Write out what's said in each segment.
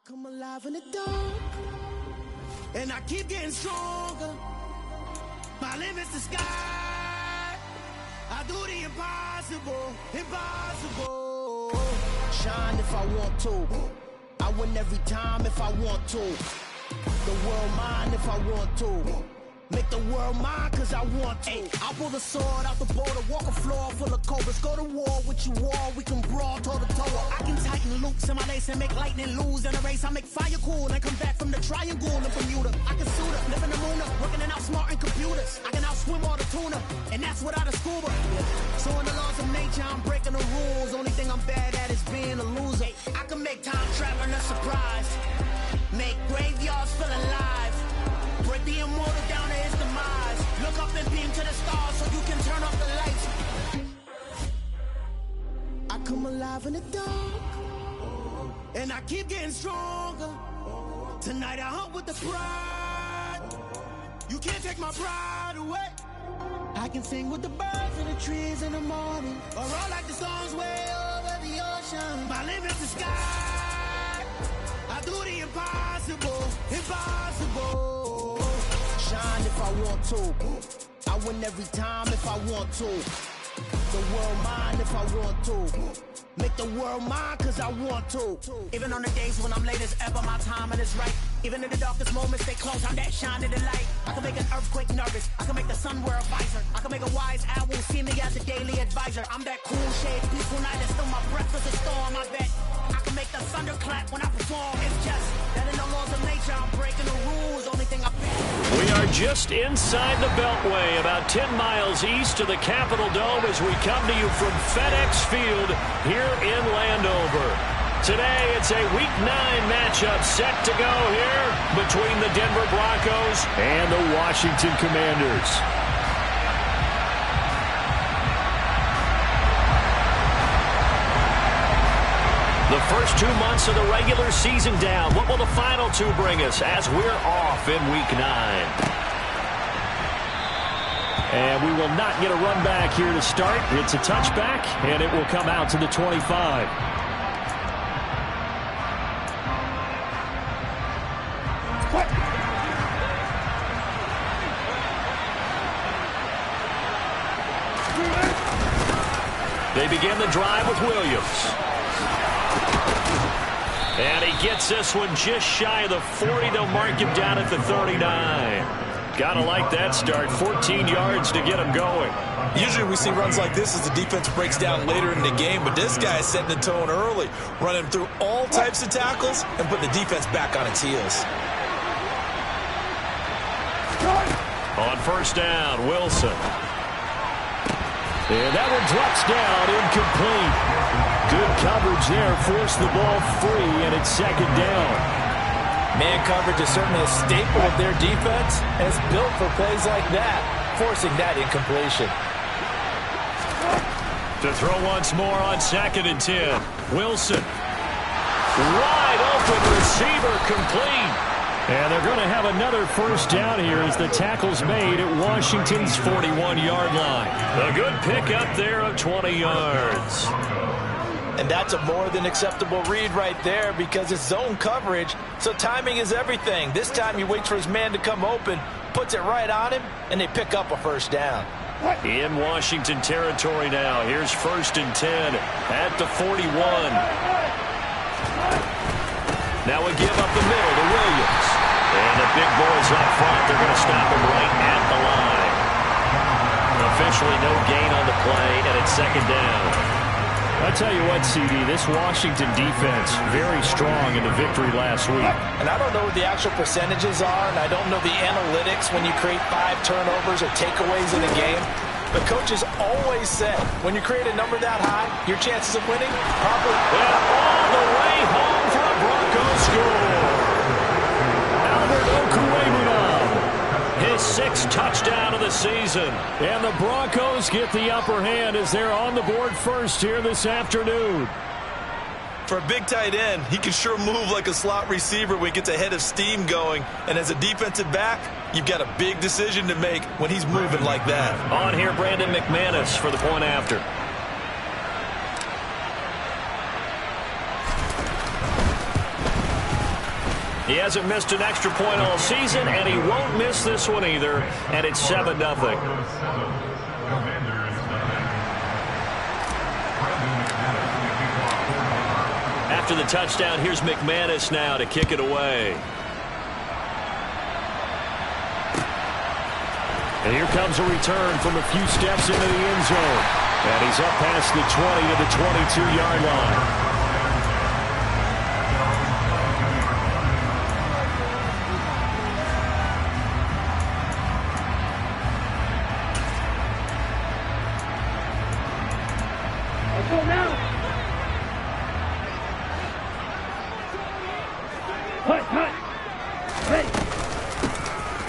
Come alive in the dark, and I keep getting stronger. My limit's the sky. I do the impossible, impossible. Shine if I want to. I win every time if I want to. The world mine if I want to. Make the world mine cause I want to. I'll pull the sword out the border, walk a floor full of cobras. Go to war with you all, we can brawl toe to toe. I can tighten loops in my lace and make lightning lose in a race. I make fire cool and come back from the triangle in Bermuda. I can suit up, live in the moon up, working and outsmarting computers. I can outswim all the tuna, and that's without a scuba. So in the laws of nature, I'm breaking the rules. Only thing I'm bad at is being a loser. I can make time traveling a surprise, make graveyards feel alive. Break the immortal down to his demise. Look up and beam to the stars so you can turn off the lights. I come alive in the dark, and I keep getting stronger. Tonight I hunt with the pride. You can't take my pride away. I can sing with the birds and the trees in the morning, or roll like the storms way over the ocean. My limit's the sky. I do the impossible, impossible. Shine if I want to. I win every time if I want to. The world mine if I want to. Make the world mine cause I want to. Even on the days when I'm late as ever, my timing is right. Even in the darkest moments, stay close, I'm that shining the light. I can make an earthquake nervous, I can make the sun wear a visor. I can make a wise owl see me as a daily advisor. I'm that cool shade, peaceful night, and still my breath is a storm, I bet. I can make the thunder clap when I perform. It's just that in the laws of nature, I'm breaking the rules, only thing I bet. We are just inside the Beltway, about 10 miles east of the Capitol Dome as we come to you from FedEx Field here in Landover. Today, it's a Week 9 matchup set to go here between the Denver Broncos and the Washington Commanders. The first 2 months of the regular season down. What will the final 2 bring us as we're off in Week 9? And we will not get a run back here to start. It's a touchback, and it will come out to the 25. They begin the drive with Williams. And he gets this one just shy of the 40. They'll mark him down at the 39. Gotta like that start. 14 yards to get him going. Usually we see runs like this as the defense breaks down later in the game, but this guy is setting the tone early, running through all types of tackles and putting the defense back on its heels. On first down, Wilson. And that one drops down, incomplete. Good coverage there, forced the ball free, and it's second down. Man coverage is certainly a staple of their defense, and it's built for plays like that, forcing that incompletion. To throw once more on 2nd and 10. Wilson. Wide open receiver, complete. And they're going to have another first down here as the tackle's made at Washington's 41-yard line. A good pickup there of 20 yards. And that's a more than acceptable read right there because it's zone coverage, so timing is everything. This time he waits for his man to come open, puts it right on him, and they pick up a first down. In Washington territory now. Here's 1st and 10 at the 41. Now we give up the middle to Williams. And the big boys up front, they're going to stop him right at the line. Officially no gain on the play, and it's second down. I tell you what, CD, this Washington defense, very strong in the victory last week. And I don't know what the actual percentages are, and I don't know the analytics when you create 5 turnovers or takeaways in a game. But coaches always said, when you create a number that high, your chances of winning probably... And all the way home for the Broncos score. Albert Okwuegbunam, his 6th touchdown of the season. And the Broncos get the upper hand as they're on the board first here this afternoon. For a big tight end, he can sure move like a slot receiver when he gets a head of steam going. And as a defensive back, you've got a big decision to make when he's moving like that. On here, Brandon McManus for the point after. He hasn't missed an extra point all season, and he won't miss this one either, and it's 7-0. After the touchdown, here's McManus now to kick it away. And here comes a return from a few steps into the end zone. And he's up past the 20 to the 22-yard line.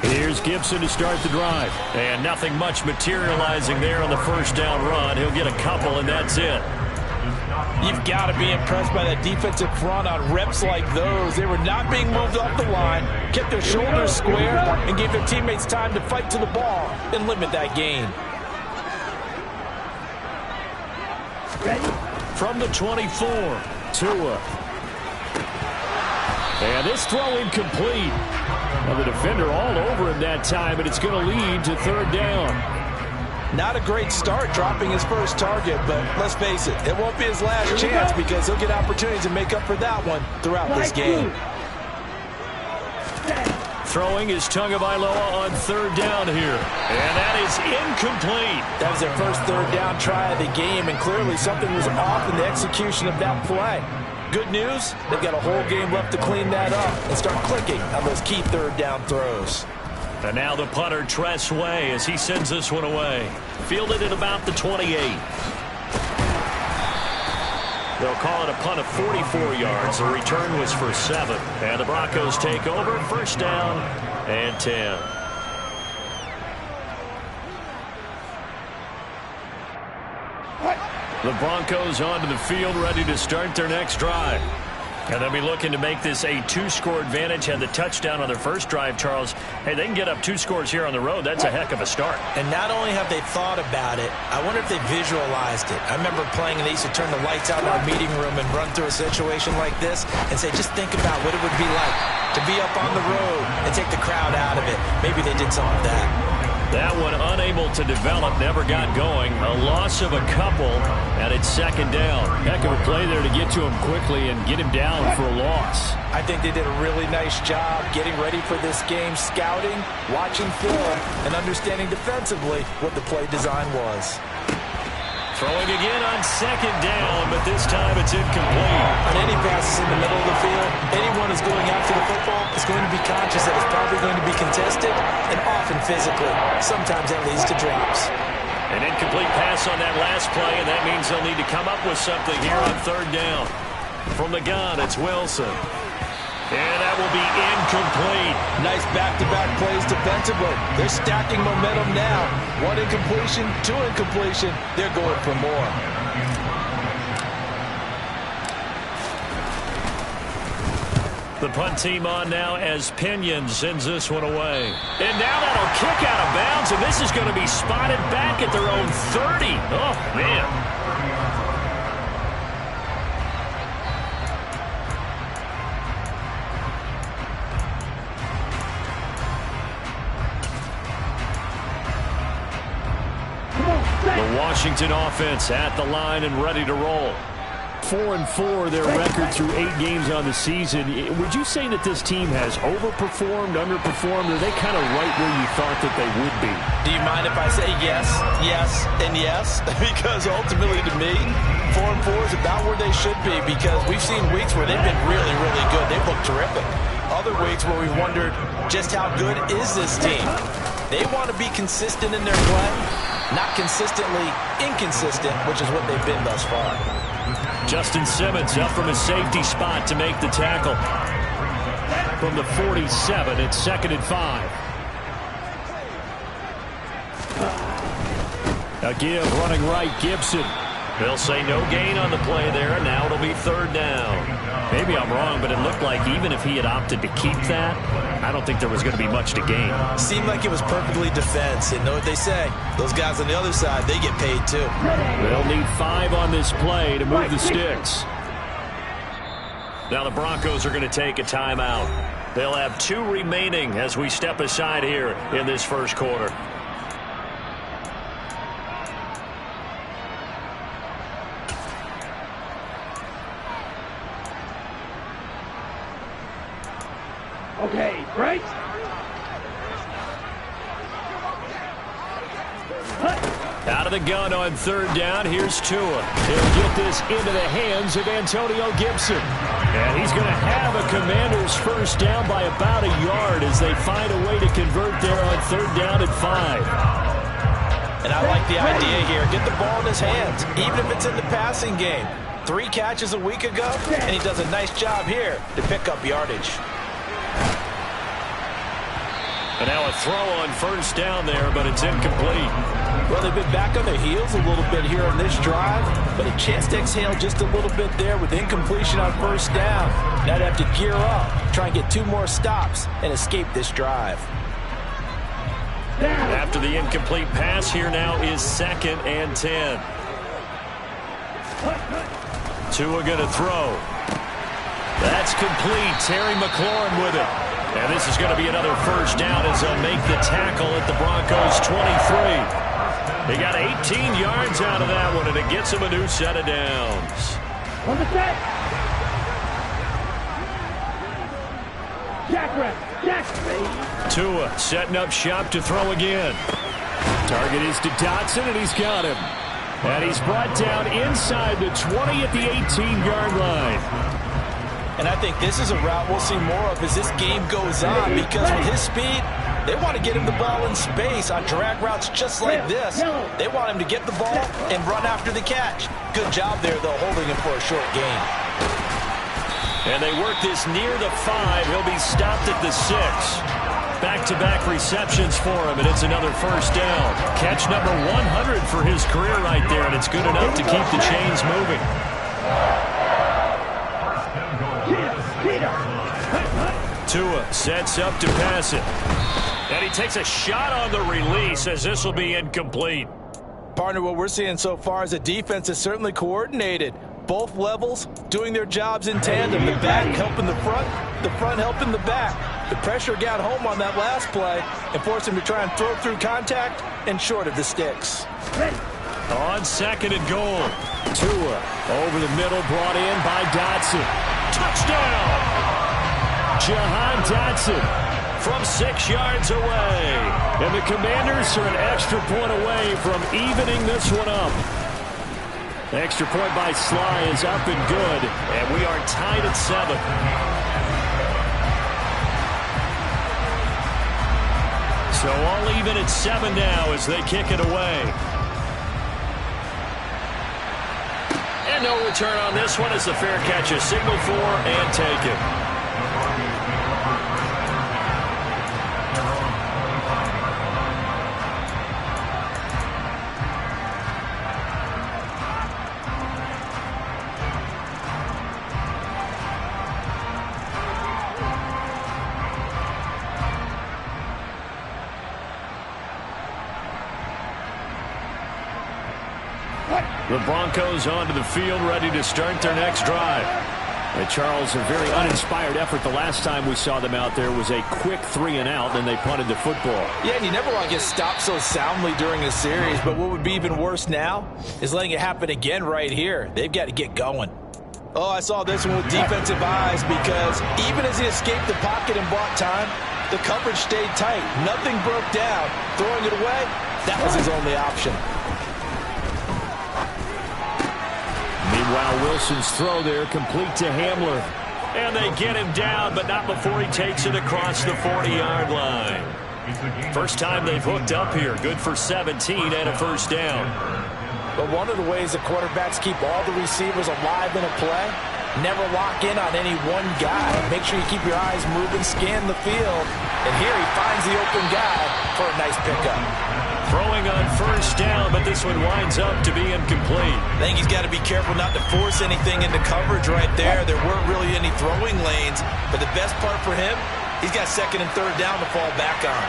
Here's Gibson to start the drive. And nothing much materializing there on the first down run. He'll get a couple, and that's it. You've got to be impressed by that defensive front on reps like those. They were not being moved off the line, kept their shoulders square, and gave their teammates time to fight to the ball and limit that gain. From the 24, Tua. And this throw incomplete. Well, the defender all over him that time, and it's going to lead to third down. Not a great start dropping his first target, but let's face it, it won't be his last chance because he'll get opportunities to make up for that one throughout this game. Throwing is Tagovailoa on third down here. And that is incomplete. That was their first third down try of the game, and clearly something was off in the execution of that play. Good news, they've got a whole game left to clean that up and start clicking on those key third down throws. And now the punter, Tress Way, as he sends this one away. Fielded at about the 28. They'll call it a punt of 44 yards. The return was for 7. And the Broncos take over. First down and 10. The Broncos onto the field, ready to start their next drive. And they'll be looking to make this a 2-score advantage. Had the touchdown on their first drive, Charles. Hey, they can get up 2 scores here on the road. That's a heck of a start. And not only have they thought about it, I wonder if they visualized it. I remember playing, and they used to turn the lights out in our meeting room and run through a situation like this and say, just think about what it would be like to be up on the road and take the crowd out of it. Maybe they did some of that. That one unable to develop, never got going. A loss of a couple, and it's second down. Heck of a play there to get to him quickly and get him down for a loss. I think they did a really nice job getting ready for this game, scouting, watching film, and understanding defensively what the play design was. Throwing again on second down, but this time it's incomplete. On any passes in the middle of the field, anyone who's going after the football is going to be conscious that it's probably going to be contested and often physically. Sometimes that leads to drops. An incomplete pass on that last play, and that means they'll need to come up with something here on third down. From the gun, it's Wilson. And that will be incomplete. Nice back-to-back plays defensively. They're stacking momentum now. 1 incompletion, 2 incompletion. They're going for more. The punt team on now as Pinion sends this one away. And now that'll kick out of bounds, and this is going to be spotted back at their own 30. Oh, man. The Washington offense at the line and ready to roll. 4-4 their record through 8 games on the season. Would you say that this team has overperformed, underperformed, or are they kind of right where you thought that they would be? Do you mind if I say yes, yes, and yes? Because ultimately to me, 4-4 is about where they should be, because we've seen weeks where they've been really, really good. They've looked terrific. Other weeks where we wondered just how good is this team. They want to be consistent in their play, not consistently inconsistent, which is what they've been thus far. Justin Simmons up from his safety spot to make the tackle. From the 47, it's 2nd and 5. A give running right, Gibson. They'll say no gain on the play there, and now it'll be third down. Maybe I'm wrong, but it looked like even if he had opted to keep that, I don't think there was going to be much to gain. Seemed like it was perfectly defense. And know what they say? Those guys on the other side, they get paid too. They'll need 5 on this play to move the sticks. Now the Broncos are going to take a timeout. They'll have 2 remaining as we step aside here in this first quarter. Okay, right? Out of the gun on 3rd down. Here's Tua. He'll get this into the hands of Antonio Gibson. And he's going to have a Commanders first down by about a yard as they find a way to convert there on 3rd down and 5. And I like the idea here. Get the ball in his hands, even if it's in the passing game. 3 catches a week ago, and he does a nice job here to pick up yardage. And now a throw on 1st down there, but it's incomplete. Well, they've been back on their heels a little bit here on this drive, but a chance to exhale just a little bit there with incompletion on 1st down. Now they have to gear up, try and get 2 more stops, and escape this drive. After the incomplete pass, here now is 2nd and 10. Tua going to throw. That's complete. Terry McLaurin with it. And this is going to be another first down as they'll make the tackle at the Broncos' 23. They got 18 yards out of that one, and it gets them a new set of downs. On the set. Jack, Tua setting up shop to throw again. Target is to Dotson, and he's got him. And he's brought down inside the 20 at the 18-yard line. And I think this is a route we'll see more of as this game goes on, because with his speed, they want to get him the ball in space on drag routes just like this. They want him to get the ball and run after the catch. Good job there, though, holding him for a short gain. And they work this near the 5. He'll be stopped at the 6. Back-to-back receptions for him, and it's another first down. Catch number 100 for his career right there, and it's good enough to keep the chains moving. Tua sets up to pass it. And he takes a shot on the release as this will be incomplete. Partner, what we're seeing so far is a defense is certainly coordinated. Both levels doing their jobs in tandem. The back helping the front helping the back. The pressure got home on that last play and forced him to try and throw through contact and short of the sticks. On 2nd and goal. Tua over the middle, brought in by Dotson. Touchdown! Jahan Dotson from 6 yards away. And the Commanders are an extra point away from evening this one up. The extra point by Sly is up and good, and we are tied at 7. So all even at 7 now as they kick it away. And no return on this one as the fair catch is signaled for and taken. The Broncos onto the field, ready to start their next drive. And Charles, a very uninspired effort the last time we saw them out there was a quick 3-and-out, and they punted the football. Yeah, and you never want to get stopped so soundly during a series, but what would be even worse now is letting it happen again right here. They've got to get going. Oh, I saw this one with defensive eyes because even as he escaped the pocket and bought time, the coverage stayed tight. Nothing broke down. Throwing it away, that was his only option. Meanwhile, Wilson's throw there complete to Hamler. And they get him down, but not before he takes it across the 40-yard line. First time they've hooked up here. Good for 17 and a first down. But one of the ways the quarterbacks keep all the receivers alive in a play, never lock in on any one guy. Make sure you keep your eyes moving, scan the field. And here he finds the open guy for a nice pickup. Throwing on first down, but this one winds up to be incomplete. I think he's got to be careful not to force anything into coverage right there. There weren't really any throwing lanes, but the best part for him, he's got 2nd and 3rd down to fall back on.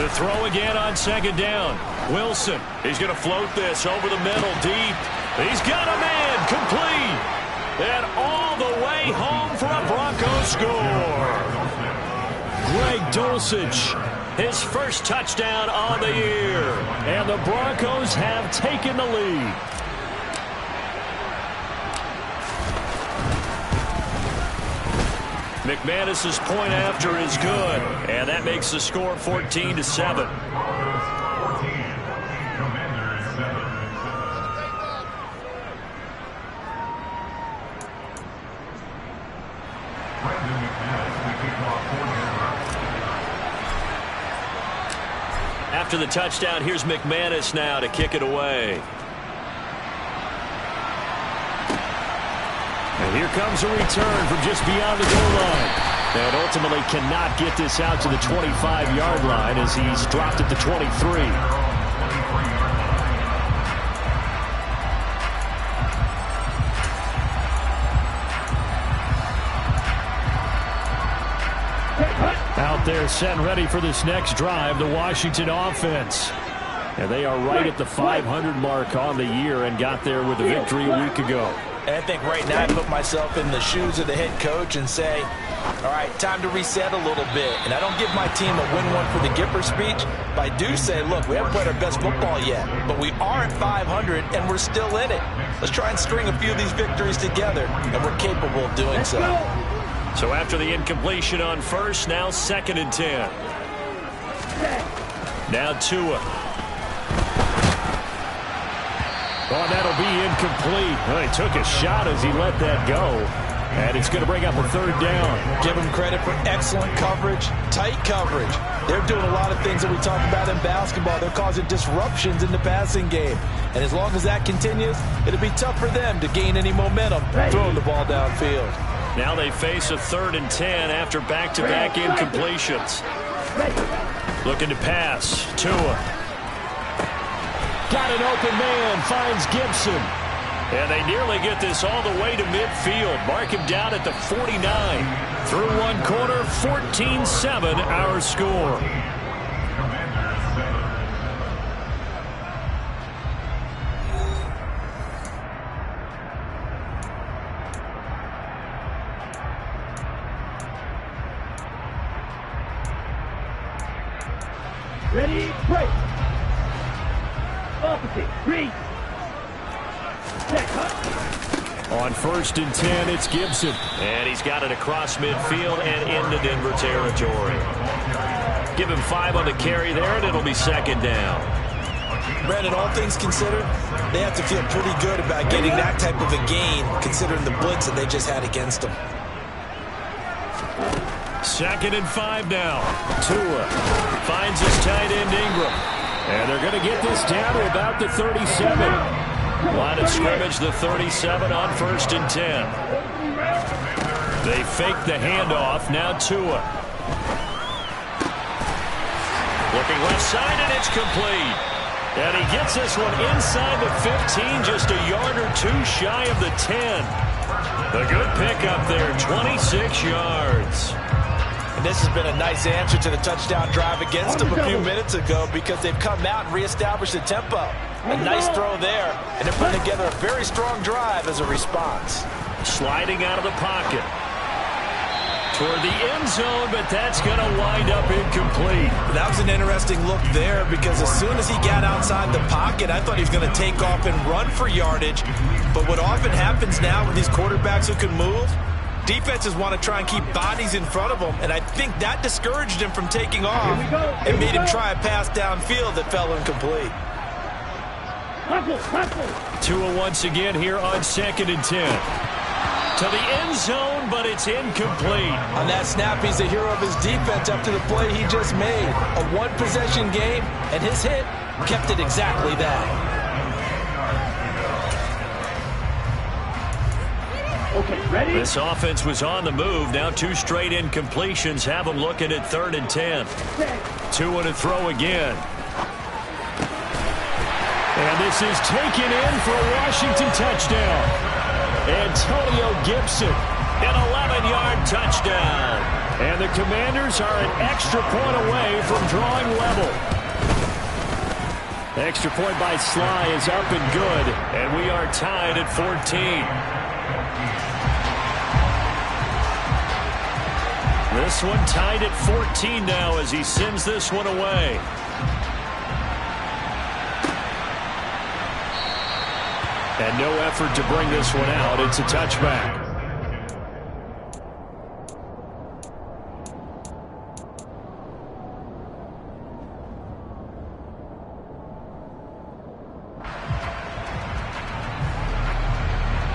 To throw again on 2nd down. Wilson, he's going to float this over the middle deep. He's got a man complete. And all the way home score. Greg Dulcich, his first touchdown on the year. And the Broncos have taken the lead. McManus's point after is good, and that makes the score 14-7. After the touchdown, here's McManus now to kick it away. And here comes a return from just beyond the goal line. And ultimately cannot get this out to the 25-yard line as he's dropped at the 23. Out there set and ready for this next drive, the Washington offense. And they are right at the 500 mark on the year and got there with a victory a week ago. And I think right now I put myself in the shoes of the head coach and say, all right, time to reset a little bit. And I don't give my team a win one for the Gipper speech, but I do say, look, we haven't played our best football yet, but we are at 500 and we're still in it. Let's try and string a few of these victories together, and we're capable of doing so. So after the incompletion on first, now 2nd and 10. Now Tua. Oh, that'll be incomplete. Well, he took a shot as he let that go. And it's going to bring up a 3rd down. Give them credit for excellent coverage, tight coverage. They're doing a lot of things that we talk about in basketball. They're causing disruptions in the passing game. And as long as that continues, it'll be tough for them to gain any momentum throwing the ball downfield. Now they face a 3rd and 10 after back-to-back incompletions. Looking to pass. Tua. Got an open man, finds Gibson. And they nearly get this all the way to midfield. Mark him down at the 49. Through one quarter, 14-7 our score. Ready, break. Opposite, read. On 1st and 10, it's Gibson. And he's got it across midfield and into Denver territory. Give him 5 on the carry there, and it'll be 2nd down. Brandon, all things considered, they have to feel pretty good about getting that type of a gain, considering the blitz that they just had against them. 2nd and 5 now. Tua finds his tight end Ingram. And they're going to get this down to about the 37. Line of scrimmage, the 37 on 1st and 10. They fake the handoff. Now Tua. Looking left side, and it's complete. And he gets this one inside the 15, just a yard or 2 shy of the 10. A good pickup there, 26 yards. And this has been a nice answer to the touchdown drive against them a few minutes ago because they've come out and reestablished the tempo. A nice throw there, and they're putting together a very strong drive as a response. Sliding out of the pocket. Toward the end zone, but that's going to wind up incomplete. That was an interesting look there because as soon as he got outside the pocket, I thought he was going to take off and run for yardage. But what often happens now with these quarterbacks who can move, defenses want to try and keep bodies in front of them, and I think that discouraged him from taking off and made him try a pass downfield that fell incomplete. Tua once again here on 2nd and 10. To the end zone, but it's incomplete. On that snap, he's the hero of his defense after the play he just made. A one-possession game, and his hit kept it exactly that. Okay, ready? This offense was on the move. Now 2 straight incompletions have them looking at 3rd and 10. Tua to throw again. And this is taken in for a Washington touchdown. Antonio Gibson, an 11-yard touchdown. And the Commanders are an extra point away from drawing level. The extra point by Sly is up and good, and we are tied at 14. This one tied at 14 now as he sends this one away. And no effort to bring this one out. It's a touchback.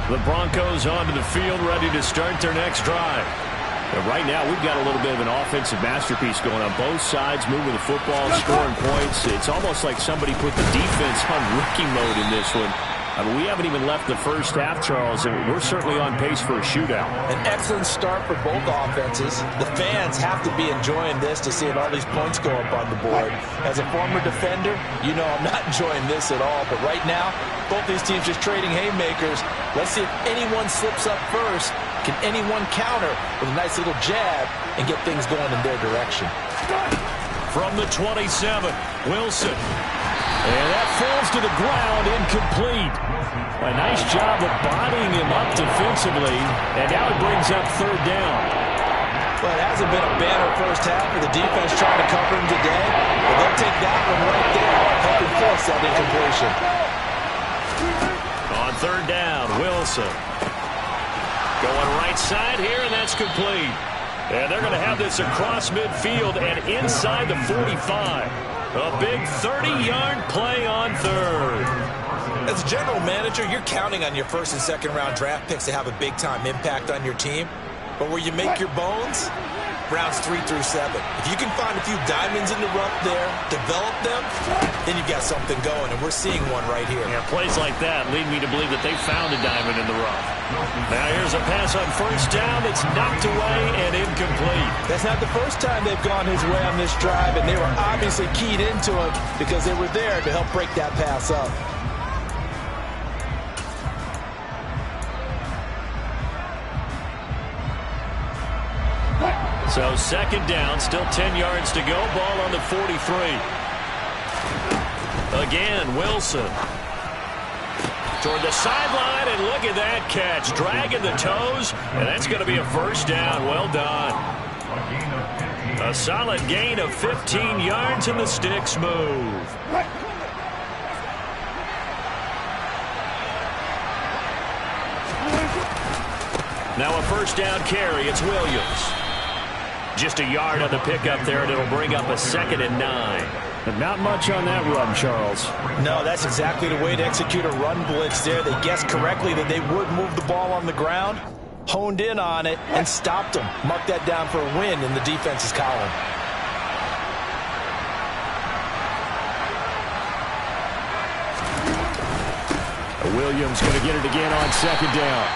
The Broncos onto the field, ready to start their next drive. But right now, we've got a little bit of an offensive masterpiece going on both sides, moving the football, scoring points. It's almost like somebody put the defense on rookie mode in this one. I mean, we haven't even left the first half, Charles, and we're certainly on pace for a shootout. An excellent start for both offenses. The fans have to be enjoying this to see all these points go up on the board. As a former defender, you know I'm not enjoying this at all. But right now, both these teams just trading haymakers. Let's see if anyone slips up first. Can anyone counter with a nice little jab and get things going in their direction? From the 27, Wilson. And that falls to the ground, incomplete. A nice job of bodying him up defensively, and now it brings up third down. Well, it hasn't been a banner first half for the defense trying to cover him today, but they'll take that one right there, helping force that incompletion. On third down, Wilson. Going right side here, and that's complete. And they're going to have this across midfield and inside the 45. A big 30-yard play on third. As a general manager, you're counting on your first and second round draft picks to have a big-time impact on your team. But where you make your bones, rounds 3 through 7. If you can find a few diamonds in the rough there, develop them, then you've got something going, and we're seeing one right here. Yeah, plays like that lead me to believe that they found a diamond in the rough. Now here's a pass on first down. It's knocked away and incomplete. That's not the first time they've gone his way on this drive, and they were obviously keyed into it because they were there to help break that pass up. So second down, still 10 yards to go. Ball on the 43. Again, Wilson. Toward the sideline, and look at that catch. Dragging the toes, and that's going to be a first down. Well done. A solid gain of 15 yards, and the sticks move. Now a first down carry. It's Williams. Just a yard on the pickup there, and it'll bring up a 2nd and 9. But not much on that run, Charles. No, that's exactly the way to execute a run blitz there. They guessed correctly that they would move the ball on the ground, honed in on it, and stopped them. Mark that down for a win in the defense's column. Williams going to get it again on second down.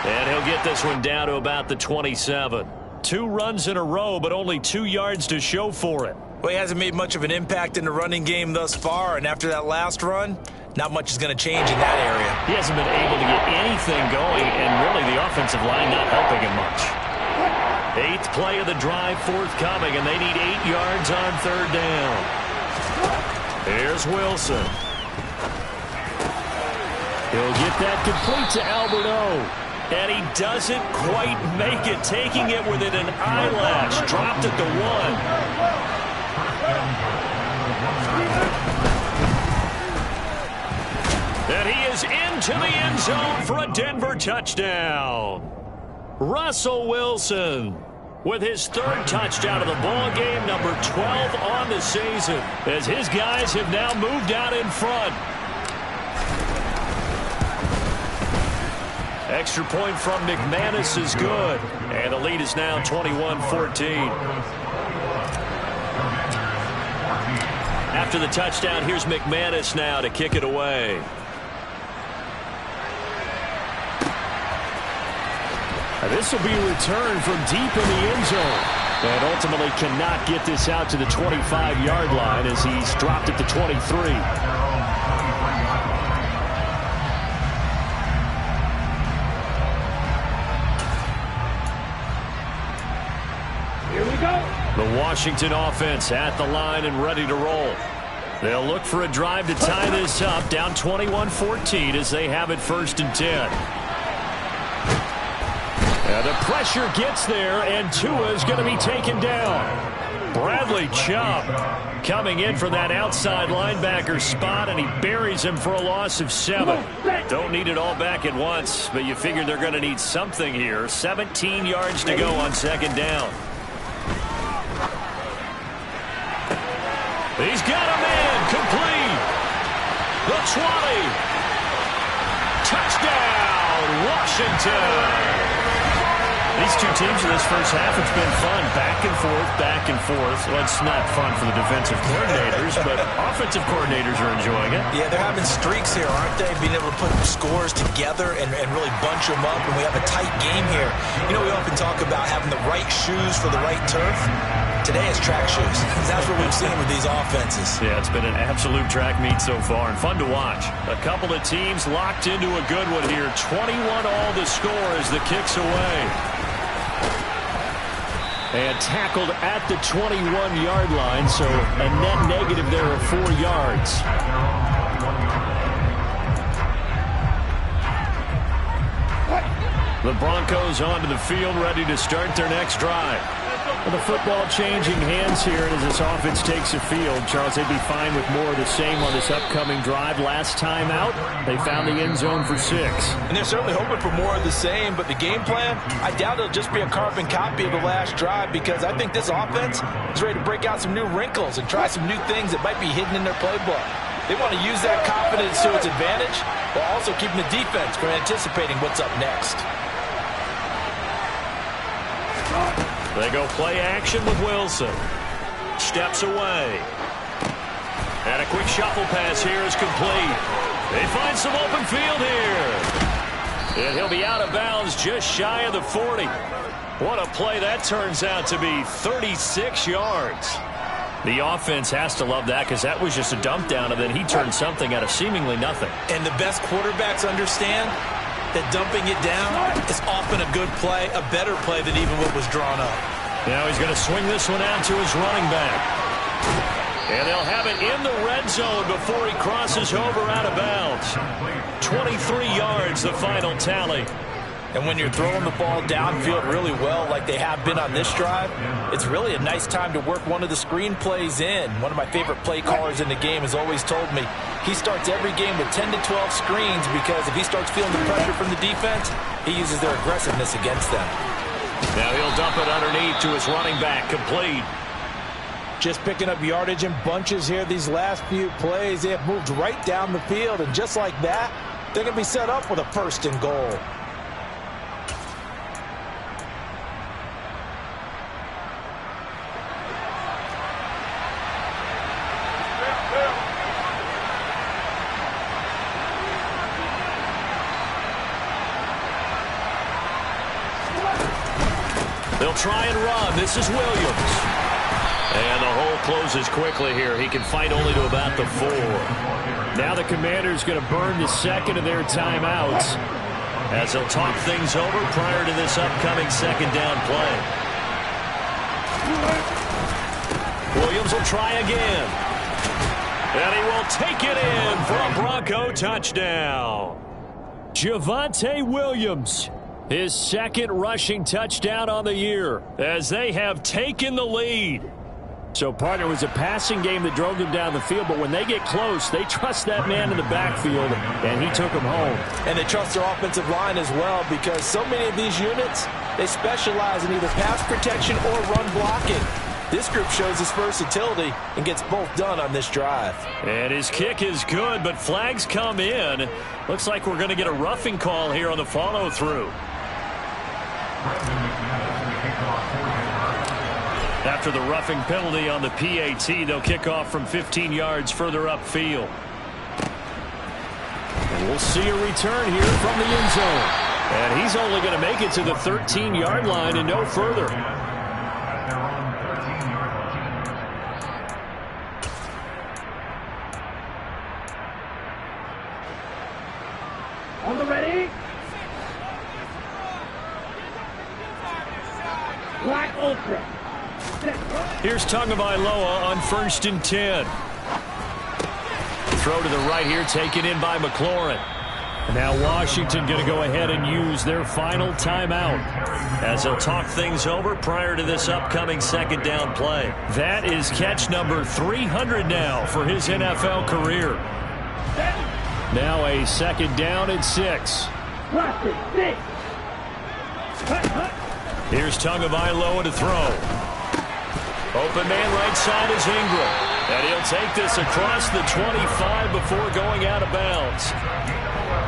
And he'll get this one down to about the 27. 2 runs in a row, but only 2 yards to show for it. Well, he hasn't made much of an impact in the running game thus far, and after that last run, not much is going to change in that area. He hasn't been able to get anything going, and really the offensive line not helping him much. 8th play of the drive forthcoming, and they need 8 yards on third down. Here's Wilson. He'll get that complete to Alberto. And he doesn't quite make it, taking it within an eyelash. Dropped at the 1. And he is into the end zone for a Denver touchdown. Russell Wilson with his 3rd touchdown of the ball game, number 12 on the season, as his guys have now moved out in front. Extra point from McManus is good. And the lead is now 21-14. After the touchdown, here's McManus now to kick it away. This will be a return from deep in the end zone. And ultimately cannot get this out to the 25-yard line as he's dropped at the 23. The Washington offense at the line and ready to roll. They'll look for a drive to tie this up, down 21-14 as they have it 1st and 10. The pressure gets there, and Tua is going to be taken down. Bradley Chubb coming in for that outside linebacker spot, and he buries him for a loss of 7. Don't need it all back at once, but you figure they're going to need something here. 17 yards to go on second down. He's got a man complete. The 20. Touchdown, Washington. These two teams in this first half, it's been fun. Back and forth, back and forth. Well, it's not fun for the defensive coordinators, but offensive coordinators are enjoying it. Yeah, they're having streaks here, aren't they? Being able to put scores together and really bunch them up, and we have a tight game here. You know, we often talk about having the right shoes for the right turf. Today it's track shoes. That's what we've seen with these offenses. Yeah, it's been an absolute track meet so far and fun to watch. A couple of teams locked into a good one here. 21 all the score as the kick's away. And tackled at the 21-yard line, so a net negative there of 4 yards. The Broncos onto the field, ready to start their next drive. Well, the football changing hands here as this offense takes the field. Charles, they'd be fine with more of the same on this upcoming drive. Last time out, they found the end zone for 6. And they're certainly hoping for more of the same, but the game plan, I doubt it'll just be a carbon copy of the last drive, because I think this offense is ready to break out some new wrinkles and try some new things that might be hidden in their playbook. They want to use that confidence to its advantage while also keeping the defense from anticipating what's up next. They go play action with Wilson. Steps away. And a quick shuffle pass here is complete. They find some open field here. And he'll be out of bounds just shy of the 40. What a play that turns out to be. 36 yards. The offense has to love that, because that was just a dump down, and then he turned something out of seemingly nothing. And the best quarterbacks understand that dumping it down is often a good play, a better play than even what was drawn up. Now he's going to swing this one out to his running back. And they'll have it in the red zone before he crosses over out of bounds. 23 yards, the final tally. And when you're throwing the ball downfield really well like they have been on this drive, it's really a nice time to work one of the screen plays in. One of my favorite play callers in the game has always told me he starts every game with 10 to 12 screens, because if he starts feeling the pressure from the defense, he uses their aggressiveness against them. Now he'll dump it underneath to his running back, complete. Just picking up yardage in bunches here these last few plays. They have moved right down the field, and just like that, they're going to be set up with a 1st and goal. They'll try and run. This is Williams. And the hole closes quickly here. He can fight only to about the 4. Now the Commanders going to burn the second of their timeouts as they'll talk things over prior to this upcoming second down play. Williams will try again. And he will take it in for a Bronco touchdown. Javonte Williams, his 2nd rushing touchdown on the year, as they have taken the lead. So, partner, it was a passing game that drove them down the field, but when they get close, they trust that man in the backfield, and he took them home. And they trust their offensive line as well, because so many of these units, they specialize in either pass protection or run blocking. This group shows its versatility and gets both done on this drive. And his kick is good, but flags come in. Looks like we're going to get a roughing call here on the follow-through. After the roughing penalty on the PAT, they'll kick off from 15 yards further upfield. And we'll see a return here from the end zone. And he's only going to make it to the 13-yard line and no further. On the ready. Black Ultra. Here's Tagovailoa on 1st and 10. Throw to the right here, taken in by McLaurin. Now Washington going to go ahead and use their final timeout as they'll talk things over prior to this upcoming second down play. That is catch number 300 now for his NFL career. Now a second down and 6. Here's Tagovailoa to throw. Open man right side is Ingram. And he'll take this across the 25 before going out of bounds.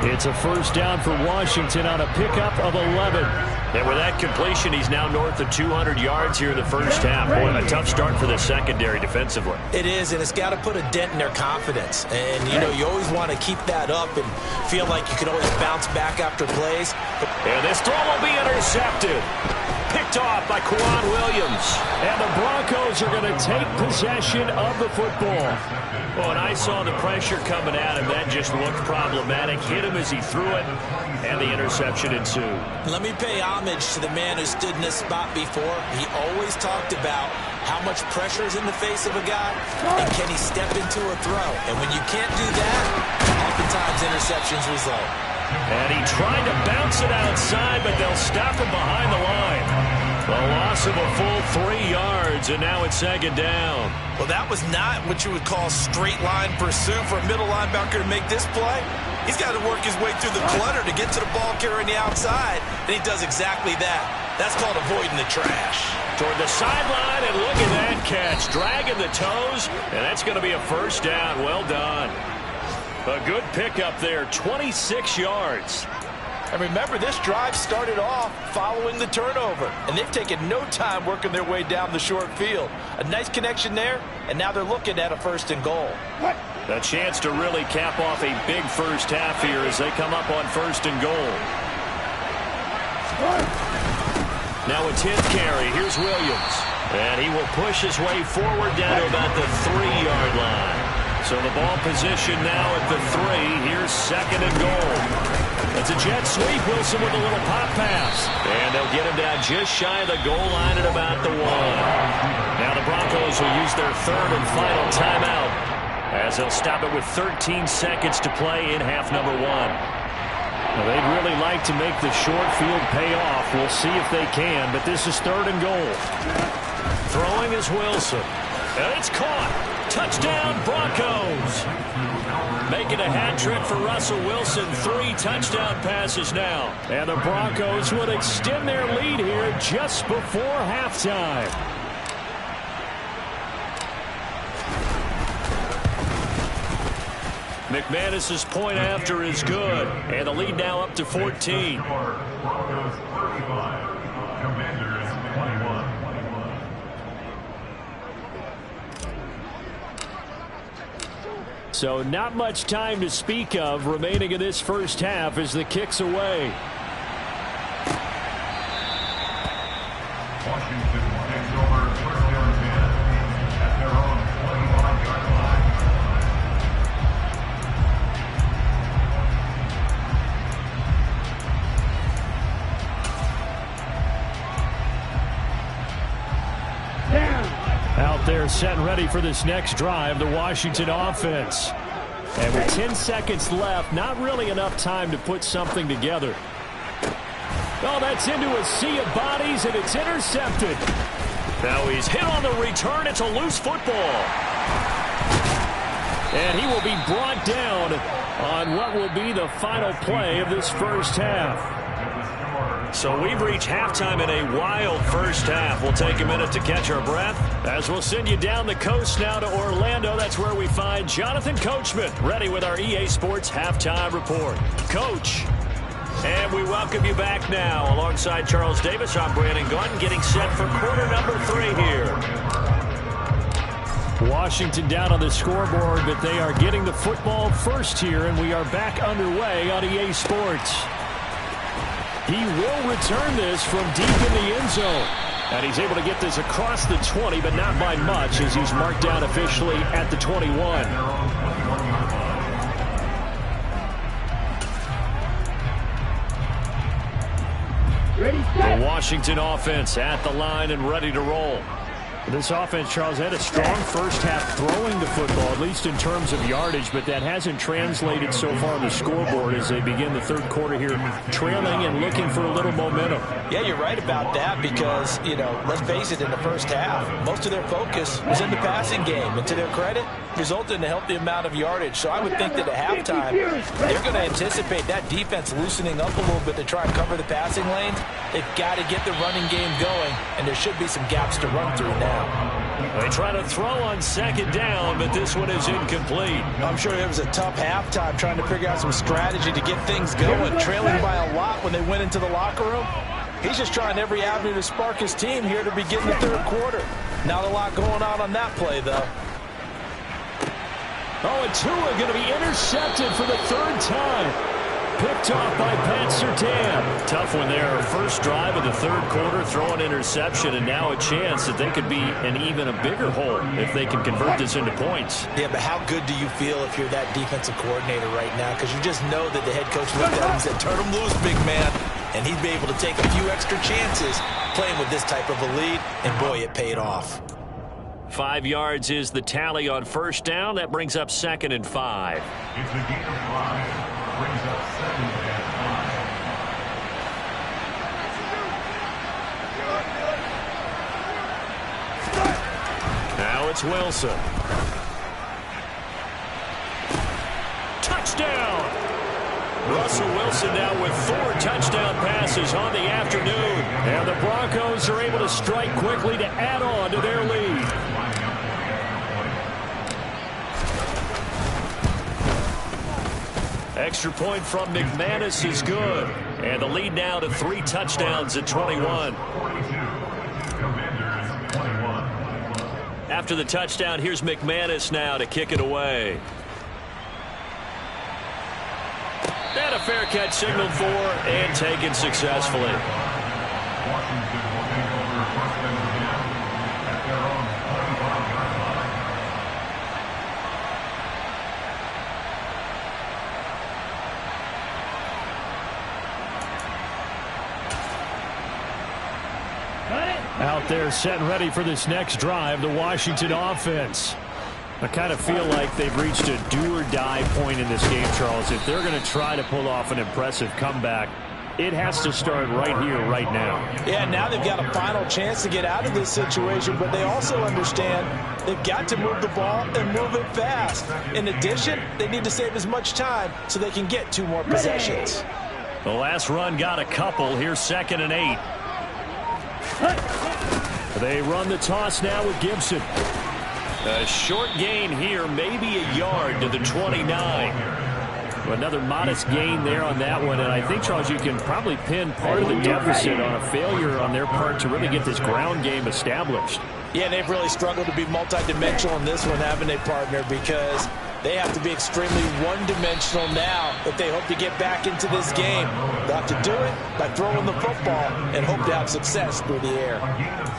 It's a first down for Washington on a pickup of 11. And with that completion, he's now north of 200 yards here in the first half. Boy, a tough start for the secondary defensively. It is, and it's got to put a dent in their confidence. And, you know, you always want to keep that up and feel like you can always bounce back after plays. And this throw will be intercepted. Picked off by Quan Williams. And the Broncos are going to take possession of the football. Well, and I saw the pressure coming at him. That just looked problematic. Hit him as he threw it, and the interception ensued. Let me pay homage to the man who stood in this spot before. He always talked about how much pressure is in the face of a guy, and can he step into a throw. And when you can't do that, oftentimes interceptions result. And he tried to bounce it outside, but they'll stop him behind the line. The loss of a full 3 yards, and now it's second down. Well, that was not what you would call straight line pursuit for a middle linebacker to make this play. He's got to work his way through the clutter to get to the ball carrier on the outside, and he does exactly that. That's called avoiding the trash. Toward the sideline, and look at that catch. Dragging the toes, and that's going to be a first down. Well done. A good pickup there, 26 yards. And remember, this drive started off following the turnover, and they've taken no time working their way down the short field. A nice connection there, and now they're looking at a first and goal. A chance to really cap off a big first half here as they come up on first and goal. Now a 10th carry. Here's Williams. And he will push his way forward down to about the 3-yard line. So the ball position now at the 3. Here's second and goal. It's a jet sweep. Wilson with a little pop pass. And they'll get him down just shy of the goal line at about the 1. Now the Broncos will use their third and final timeout as they'll stop it with 13 seconds to play in half number 1. Well, they'd really like to make the short field pay off. We'll see if they can, but this is third and goal. Throwing is Wilson. And it's caught. Touchdown, Broncos. Making a hat trick for Russell Wilson. 3 touchdown passes now. And the Broncos would extend their lead here just before halftime. McManus's point after is good. And the lead now up to 14. So not much time to speak of remaining in this first half as the kick's away. Washington takes over first down 10 at their own 25-yard line. Down. Out there set and ready for this next drive, the Washington offense. And with 10 seconds left, not really enough time to put something together. Oh, that's into a sea of bodies, and it's intercepted. Now he's hit on the return. It's a loose football. And he will be brought down on what will be the final play of this first half. So we've reached halftime in a wild first half. We'll take a minute to catch our breath as we'll send you down the coast now to Orlando. That's where we find Jonathan Coachman ready with our EA Sports Halftime Report. Coach, and we welcome you back now. Alongside Charles Davis, I'm Brandon Gordon getting set for quarter number 3 here. Washington down on the scoreboard, but they are getting the football first here, and we are back underway on EA Sports. He will return this from deep in the end zone. And he's able to get this across the 20, but not by much as he's marked down officially at the 21. Ready, set. The Washington offense at the line and ready to roll. This offense, Charles, had a strong first half throwing the football, at least in terms of yardage, but that hasn't translated so far on the scoreboard as they begin the third quarter here, trailing and looking for a little momentum. Yeah, you're right about that because, let's face it, in the first half, most of their focus was in the passing game. And to their credit, resulted in a healthy amount of yardage. So I would think that at halftime, they're going to anticipate that defense loosening up a little bit to try and cover the passing lanes. They've got to get the running game going, and there should be some gaps to run through now. They try to throw on second down, but this one is incomplete. I'm sure it was a tough halftime trying to figure out some strategy to get things going, trailing by a lot when they went into the locker room. He's just trying every avenue to spark his team here to begin the third quarter. Not a lot going on that play, though. Oh, and Tua going to be intercepted for the third time. Picked off by Pat Surtain. Tough one there. First drive of the third quarter, throw an interception, and now a chance that they could be in even a bigger hole if they can convert this into points. Yeah, but how good do you feel if you're that defensive coordinator right now? Because you just know that the head coach looked at him and said, turn him loose, big man. And he'd be able to take a few extra chances playing with this type of a lead, and boy, it paid off. 5 yards is the tally on first down. That brings up 2nd and 5. It's a gain of 5. Brings up 2nd and 5. Now it's Wilson. Touchdown! Russell Wilson now with 4 touchdown passes on the afternoon. And the Broncos are able to strike quickly to add on to their lead. Extra point from McManus is good. And the lead now to 3 touchdowns at 21. After the touchdown, here's McManus now to kick it away. And a fair catch signaled for and taken successfully. Washington will take over first and 10 at their own 25-yard line. Out there set and ready for this next drive, the Washington offense. I kind of feel like they've reached a do-or-die point in this game, Charles. If they're going to try to pull off an impressive comeback, it has to start right here, right now. Yeah, now they've got a final chance to get out of this situation, but they also understand they've got to move the ball and move it fast. In addition, they need to save as much time so they can get 2 more possessions. The last run got a couple. Here's 2nd and 8. They run the toss now with Gibson. A short gain here, maybe a yard to the 29. Another modest gain there on that one, and I think, Charles, you can probably pin part of the deficit on a failure on their part to really get this ground game established. Yeah, they've really struggled to be multidimensional in this one, haven't they, partner, because they have to be extremely one-dimensional now if they hope to get back into this game. They'll have to do it by throwing the football and hope to have success through the air.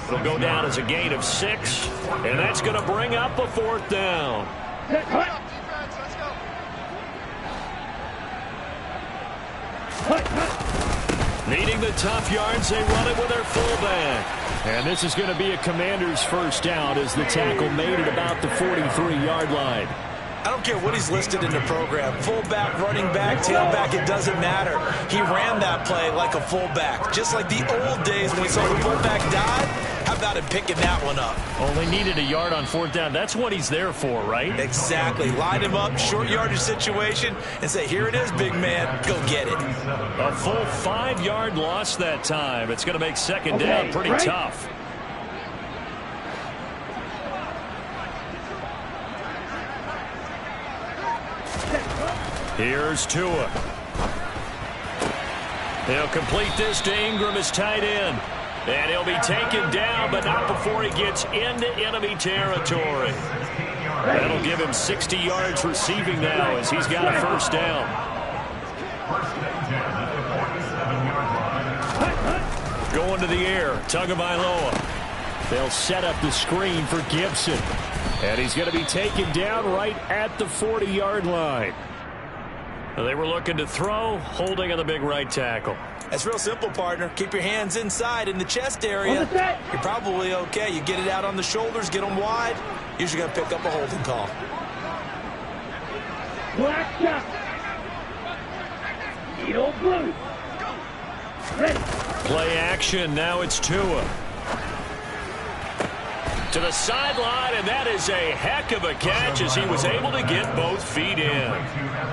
It'll go down as a gain of 6, and that's going to bring up a 4th down. Needing the tough yards, they run it with their fullback. And this is going to be a Commander's first down as the tackle made at about the 43-yard line. I don't care what he's listed in the program. Fullback, running back, tailback, it doesn't matter. He ran that play like a fullback. Just like the old days when we saw the fullback dive. How about him picking that one up? Only needed a yard on 4th down. That's what he's there for, right? Exactly. Line him up, short yardage situation, and say, here it is, big man. Go get it. A full 5-yard loss that time. It's going to make 2nd down pretty tough. Here's Tua. He'll complete this to Ingram as tight end. And he'll be taken down, but not before he gets into enemy territory. That'll give him 60 yards receiving now as he's got a first down. Going to the air, Tagovailoa. They'll set up the screen for Gibson. And he's going to be taken down right at the 40-yard line. They were looking to throw, holding on the big right tackle. That's real simple, partner. Keep your hands inside in the chest area. You're probably okay. You get it out on the shoulders, get them wide. Usually going to pick up a holding call. Black shot. Needle blue. Ready. Play action. Now it's Tua. To the sideline, and that is a heck of a catch as he was able to get both feet in.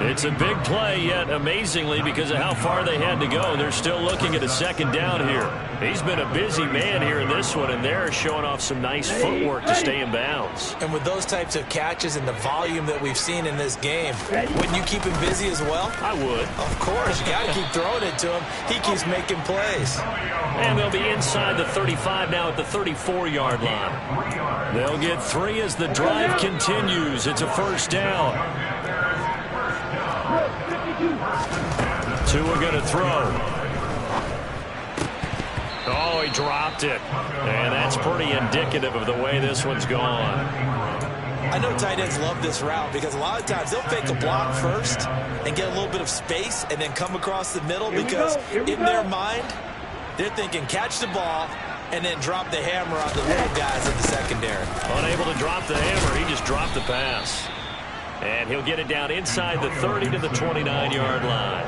It's a big play, yet amazingly, because of how far they had to go, they're still looking at a second down here. He's been a busy man here in this one, and they're showing off some nice footwork to stay in bounds. And with those types of catches and the volume that we've seen in this game, wouldn't you keep him busy as well? I would. Of course. You got to keep throwing it to him. He keeps making plays. And they'll be inside the 35 now at the 34-yard line. They'll get 3 as the drive continues. It's a first down. Tua going to throw. Oh, he dropped it. And that's pretty indicative of the way this one's gone. I know tight ends love this route because a lot of times they'll fake a block first and get a little bit of space and then come across the middle because in their mind, they're thinking catch the ball and then drop the hammer on the little guys in the secondary. Unable to drop the hammer, he just dropped the pass. And he'll get it down inside the 30 to the 29-yard line.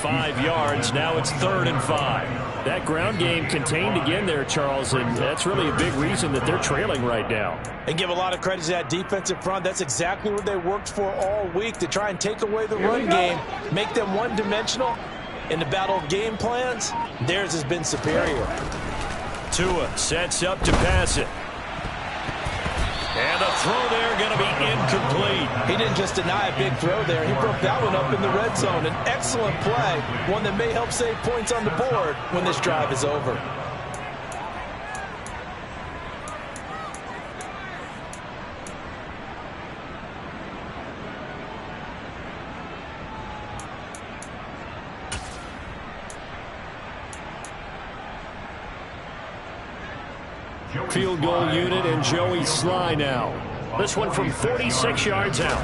5 yards, now it's 3rd and 5. That ground game contained again there, Charles, and that's really a big reason that they're trailing right now. And give a lot of credit to that defensive front. That's exactly what they worked for all week, to try and take away the run game, make them one-dimensional. In the battle of game plans, theirs has been superior. Tua sets up to pass it. And the throw there going to be incomplete. He didn't just deny a big throw there. He broke that one up in the red zone. An excellent play, one that may help save points on the board when this drive is over. Field goal unit and Joey Sly now. This one from 46 yards out.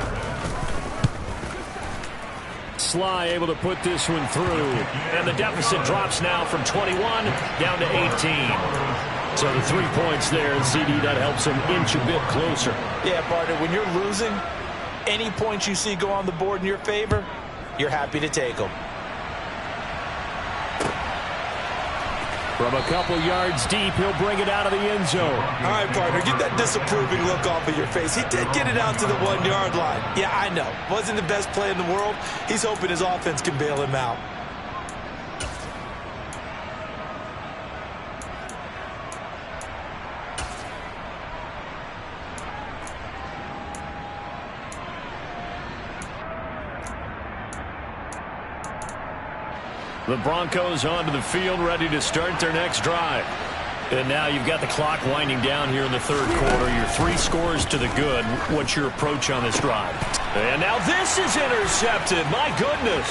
Sly able to put this one through. And the deficit drops now from 21 down to 18. So the 3 points there, and CD, that helps him inch a bit closer. Yeah, partner, when you're losing, any points you see go on the board in your favor, you're happy to take them. From a couple yards deep, he'll bring it out of the end zone. All right, partner, get that disapproving look off of your face. He did get it out to the 1-yard line. Yeah, I know. Wasn't the best play in the world. He's hoping his offense can bail him out. The Broncos onto the field, ready to start their next drive. And now you've got the clock winding down here in the 3rd quarter. Your 3 scores to the good. What's your approach on this drive? And now this is intercepted. My goodness.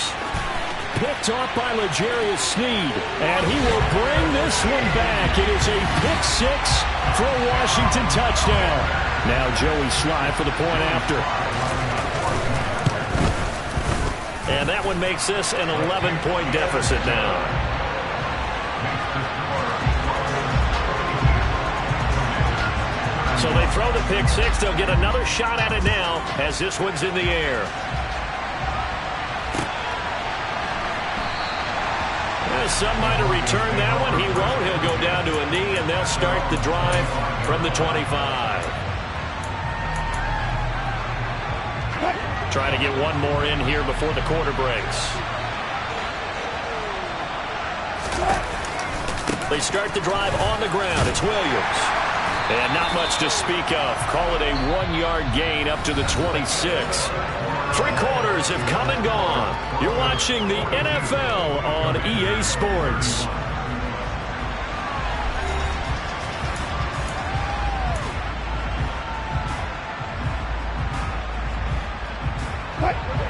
Picked off by L'Jarius Sneed. And he will bring this one back. It is a pick 6 for a Washington touchdown. Now Joey Sly for the point after. And that one makes this an 11-point deficit now. So they throw the pick 6. They'll get another shot at it now as this one's in the air. Some might have returned that one. He won't. He'll go down to a knee, and they'll start the drive from the 25. Trying to get one more in here before the quarter breaks. They start the drive on the ground. It's Williams. And not much to speak of. Call it a 1-yard gain up to the 26. 3 quarters have come and gone. You're watching the NFL on EA Sports.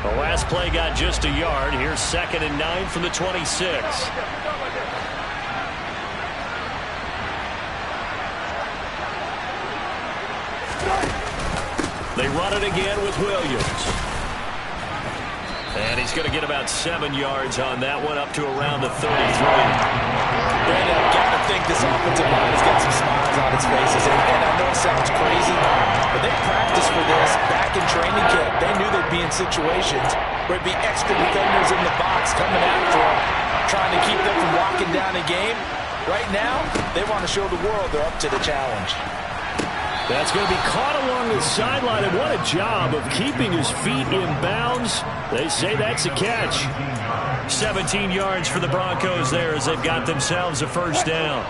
The last play got just a yard. Here's 2nd and 9 from the 26. They run it again with Williams. And he's going to get about 7 yards on that one, up to around the 33. Brandon, I've got to think this offensive line has got some smiles on its faces. And I know it sounds crazy, but they practiced for this back in training camp. They knew they'd be in situations where it'd be extra defenders in the box coming after them, trying to keep them from locking down a game. Right now, they want to show the world they're up to the challenge. That's going to be caught along the sideline, and what a job of keeping his feet in bounds. They say that's a catch. 17 yards for the Broncos there as they've got themselves a first down.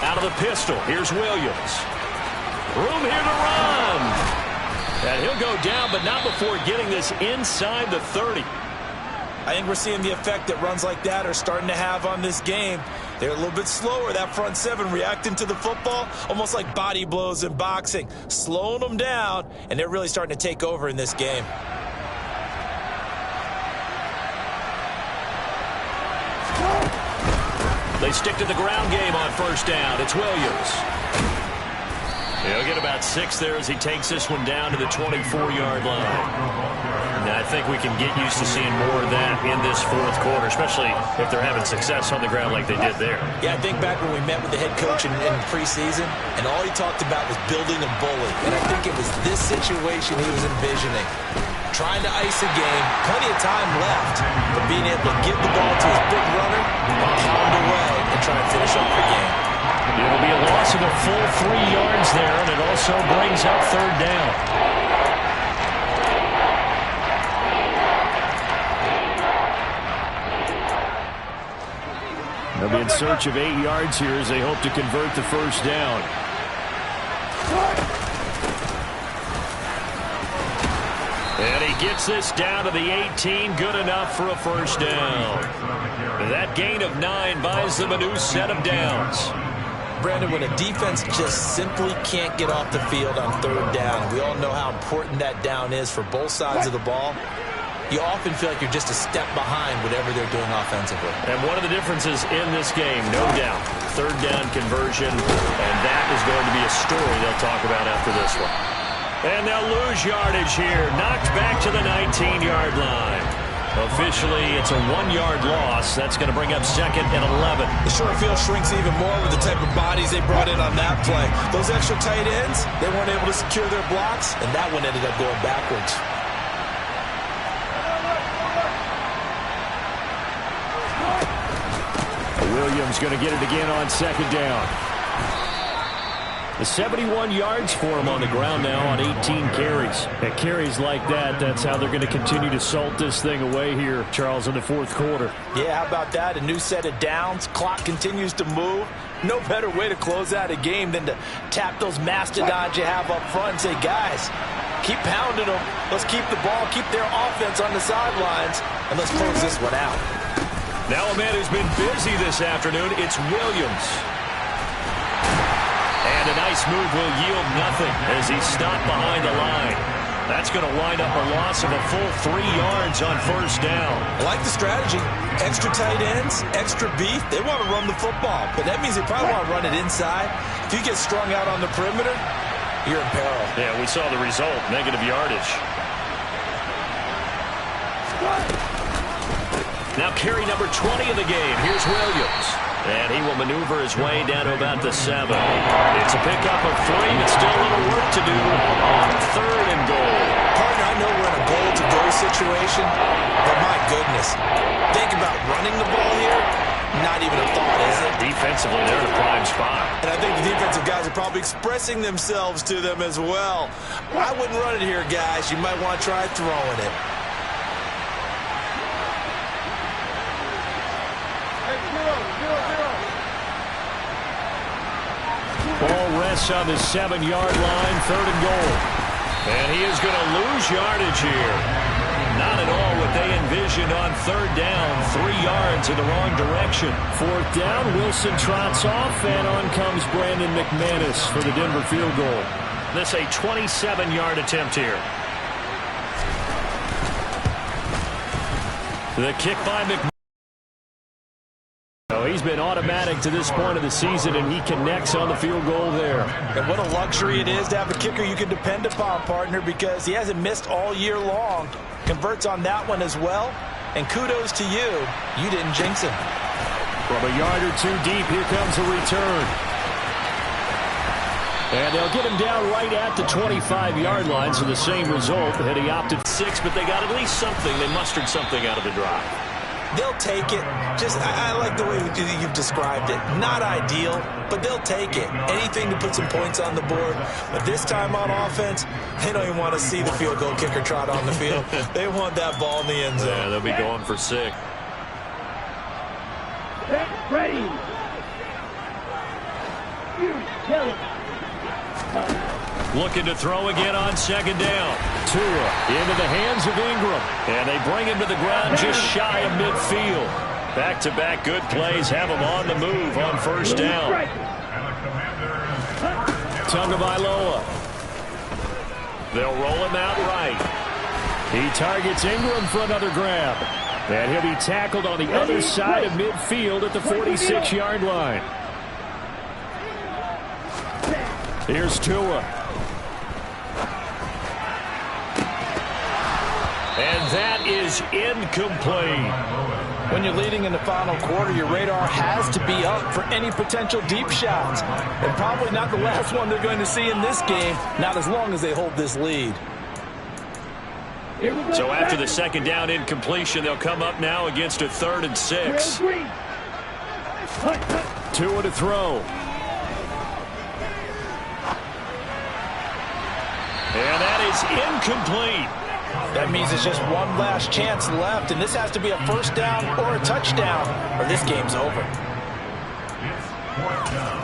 Out of the pistol, here's Williams. Room here to run. And he'll go down, but not before getting this inside the 30. I think we're seeing the effect that runs like that are starting to have on this game. They're a little bit slower, that front seven, reacting to the football, almost like body blows in boxing, slowing them down, and they're really starting to take over in this game. They stick to the ground game on first down. It's Williams. He'll get about 6 there as he takes this one down to the 24-yard line. Now, I think we can get used to seeing more of that in this fourth quarter, especially if they're having success on the ground like they did there. Yeah, I think back when we met with the head coach in preseason, and all he talked about was building a bully. And I think it was this situation he was envisioning. Trying to ice a game, plenty of time left, but being able to give the ball to his big runner, pound away, and try and finish off the game. It'll be a loss of a full 3 yards there, and it also brings up third down. They'll be in search of 8 yards here as they hope to convert the first down. And he gets this down to the 18, good enough for a first down. That gain of 9 buys them a new set of downs. Brandon, when a defense just simply can't get off the field on third down, we all know how important that down is for both sides of the ball. You often feel like you're just a step behind whatever they're doing offensively. And one of the differences in this game, no doubt, third down conversion, and that is going to be a story they'll talk about after this one. And they'll lose yardage here, knocked back to the 19-yard line. Officially, it's a 1-yard loss. That's going to bring up second and 11. The short field shrinks even more with the type of bodies they brought in on that play. Those extra tight ends, they weren't able to secure their blocks, and that one ended up going backwards. Williams going to get it again on second down. The 71 yards for him on the ground now on 18 carries. At carries like that, that's how they're going to continue to salt this thing away here, Charles, in the fourth quarter. Yeah, how about that? A new set of downs. Clock continues to move. No better way to close out a game than to tap those mastodons you have up front and say, guys, keep pounding them. Let's keep the ball, keep their offense on the sidelines, and let's close this one out. Now a man who's been busy this afternoon, it's Williams. And a nice move will yield nothing as he's stopped behind the line. That's going to wind up a loss of a full 3 yards on first down. I like the strategy. Extra tight ends, extra beef. They want to run the football, but that means they probably want to run it inside. If you get strung out on the perimeter, you're in peril. Yeah, we saw the result, negative yardage. Now carry number 20 of the game. Here's Williams. And he will maneuver his way down to about the 7. It's a pickup of 3, but still a little work to do on third and goal. Partner, I know we're in a goal-to-go situation, but my goodness, think about running the ball here. Not even a thought, is it? Defensively, they're in a prime spot. And I think the defensive guys are probably expressing themselves to them as well. I wouldn't run it here, guys. You might want to try throwing it. Ball rests on the 7-yard line, third and goal. And he is going to lose yardage here. Not at all what they envisioned on third down. 3 yards in the wrong direction. Fourth down, Wilson trots off, and on comes Brandon McManus for the Denver field goal. This a 27-yard attempt here. The kick by McManus. Oh, he's been automatic to this point of the season, and he connects on the field goal there. And what a luxury it is to have a kicker you can depend upon, partner, because he hasn't missed all year long. Converts on that one as well. And kudos to you. You didn't jinx him. From a yard or two deep, here comes a return. And they'll get him down right at the 25-yard line, so the same result. Had he opted 6, but they got at least something. They mustered something out of the drive. They'll take it. I like the way you've described it. Not ideal, but they'll take it. Anything to put some points on the board. But this time on offense, they don't even want to see the field goal kicker trot on the field. They want that ball in the end zone. Yeah, they'll be going for 6. Ready. You kill it. Looking to throw again on second down. Tua into the hands of Ingram. And they bring him to the ground just shy of midfield. Back-to-back good plays have him on the move on first down. Tagovailoa. They'll roll him out right. He targets Ingram for another grab. And he'll be tackled on the other side of midfield at the 46-yard line. Here's Tua. And that is incomplete. When you're leading in the final quarter, your radar has to be up for any potential deep shots. And probably not the last one they're going to see in this game, not as long as they hold this lead. So after the second down incompletion, they'll come up now against a 3rd and 6. Tua to throw. And that is incomplete. That means it's just one last chance left, and this has to be a first down or a touchdown, or this game's over. It's 4th down.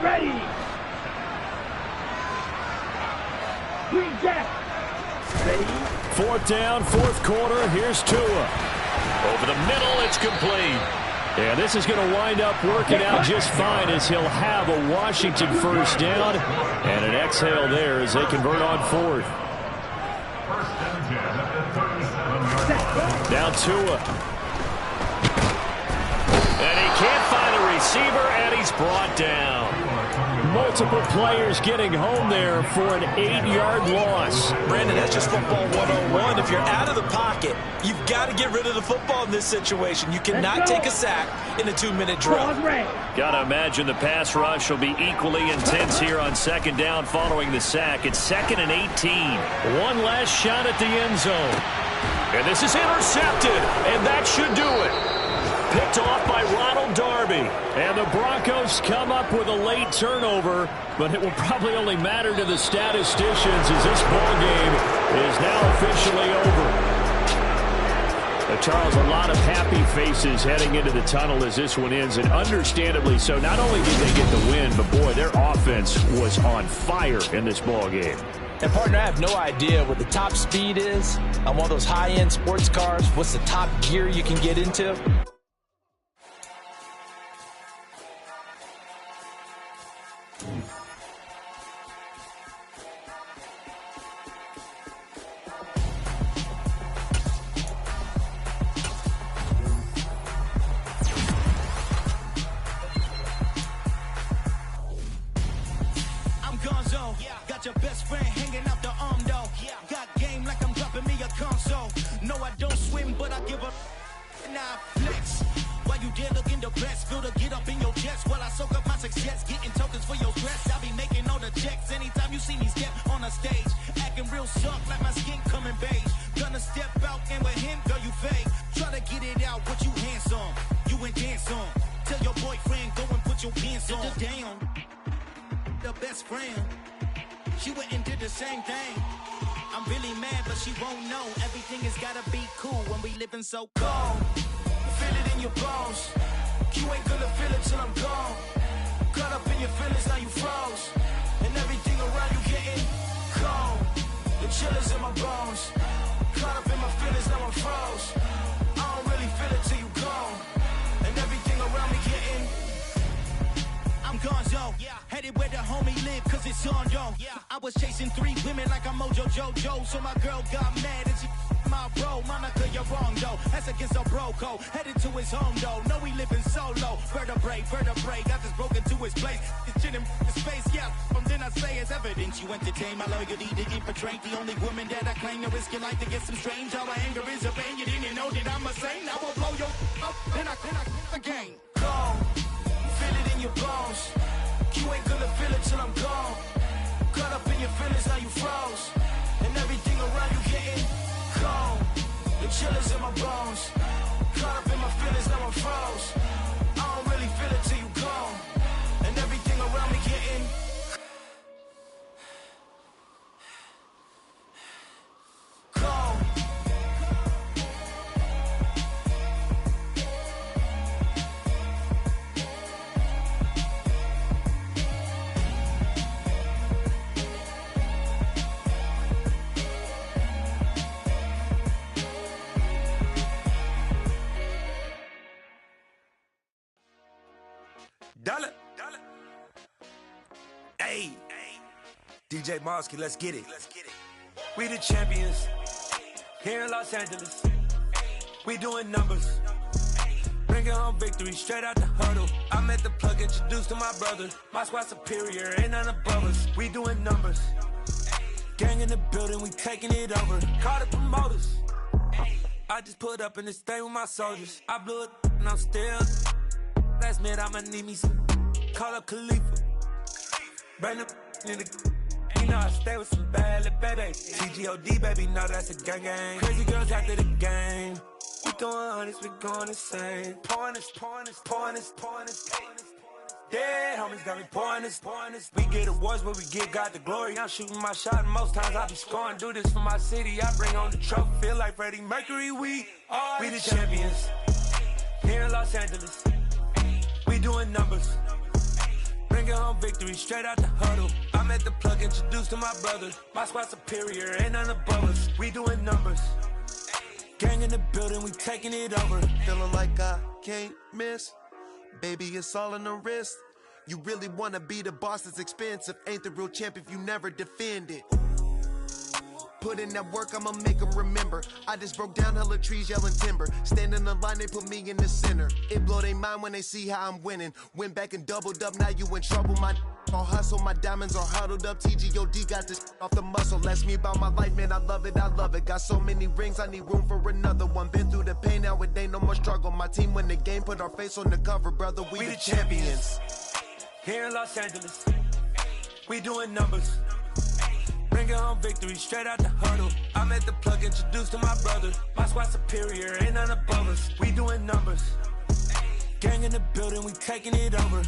Ready. Green Jack. Ready. 4th down, 4th quarter. Here's Tua. Over the middle, it's complete. And this is going to wind up working out just fine as he'll have a Washington first down. And an exhale there as they convert on 4th. First and 10 at the 37-yard line. Now Tua. And he can't find a receiver, and he's brought down. Multiple players getting home there for an 8-yard loss. Brandon, that's just football 101. If you're out of the pocket, you've got to get rid of the football in this situation. You cannot take a sack in a 2-minute drill. Got to imagine the pass rush will be equally intense here on second down following the sack. It's 2nd and 18. One last shot at the end zone. And this is intercepted, and that should do it. Picked off by Ronald Darby. And the Broncos come up with a late turnover, but it will probably only matter to the statisticians as this ball game is now officially over. Charles, a lot of happy faces heading into the tunnel as this one ends, and understandably so. Not only did they get the win, but boy, their offense was on fire in this ball game. And, partner, I have no idea what the top speed is on one of those high-end sports cars. What's the top gear you can get into? Got your best friend hanging out the arm though. Got game like I'm dropping me a console. No, I don't swim, but I give a now flex. While you dare looking depressed, feel to get up in your chest while I soak up my success, getting tokens for your stress. I be making all the checks anytime you see me step on a stage, acting real soft like my skin coming beige. Gonna step out and with him, girl, you fake. Try to get it out, what you handsome, you ain't dance on. Tell your boyfriend go and put your pants on. Down, the best friend. She went and did the same thing. I'm really mad, but she won't know. Everything has gotta be cool when we living so cold. Feel it in your bones. You ain't gonna feel it till I'm gone. Caught up in your feelings, now you froze. And everything around you getting cold. The chillers in my bones. Caught up in my feelings, now I'm froze. I don't really feel it till you gone. And everything around me getting, I'm gone. dough. Headed where the homie live, cause it's on, yo. I was chasing 3 women like I'm Mojo Jojo. So my girl got mad and she my bro. Monica, you're wrong, though. That's against a bro code. Headed to his home, though. No, we living solo. Vertebrae. Got this broken to his place. This shit in his face, yeah. From then I say it's evidence. You entertain my loyalty to infiltrate. The only woman that I claim to risk your life to get some strange. All my anger is a pain. You didn't know that I'm a saint. I will blow your up. Then I again. Gone. Feel it in your bones. You ain't gonna feel it till I'm gone. Caught up in your feelings, now you froze. And everything around you getting cold. The chillers in my bones. Caught up in my feelings, now I'm froze. I don't really feel it till you gone. And everything around me getting cold. Dollar. Hey. DJ Mosky, let's get it. We the champions. Here in Los Angeles. We doing numbers. Bringing home victory straight out the huddle. I met the plug, introduced to my brother. My squad superior, ain't none above us. We doing numbers. Gang in the building, we taking it over. Call the promoters. I just put up in this thing with my soldiers. I blew it and I'm still. Last minute I'ma need me some. Call up Khalifa. Bring up in the. You know I stay with some bad little baby. TGOD baby, no that's a gang gang. Crazy girls after the game. We doing honest, we going insane. Pouring this. Yeah, homies got me pouring this. We get awards, but we get God the glory. I'm shooting my shot, and most times I be scoring. Do this for my city, I bring on the trophy. Feel like Freddie Mercury, we the champions. Here in Los Angeles. We doing numbers. Bringing home victory straight out the huddle. I met the plug, introduced to my brother. My squad superior, ain't none above us. We doing numbers. Gang in the building, we taking it over. Feeling like I can't miss. Baby, it's all in the wrist. You really wanna be the boss, it's expensive. Ain't the real champ if you never defend it. Put in that work, I'ma make them remember. I just broke down hella trees, yelling timber. Stand in the line, they put me in the center. It blow their mind when they see how I'm winning. Went back and doubled up, now you in trouble. My all hustle, my diamonds are huddled up. TGOD got this off the muscle. Ask me about my life, man, I love it. Got so many rings, I need room for another one. Been through the pain, now it ain't no more struggle. My team win the game, put our face on the cover, brother. We the champions. Here in Los Angeles, we doing numbers. Bringing home victory straight out the huddle. I met the plug, introduced to my brother. My squad superior, ain't none above us. We doing numbers. Gang in the building, we taking it over.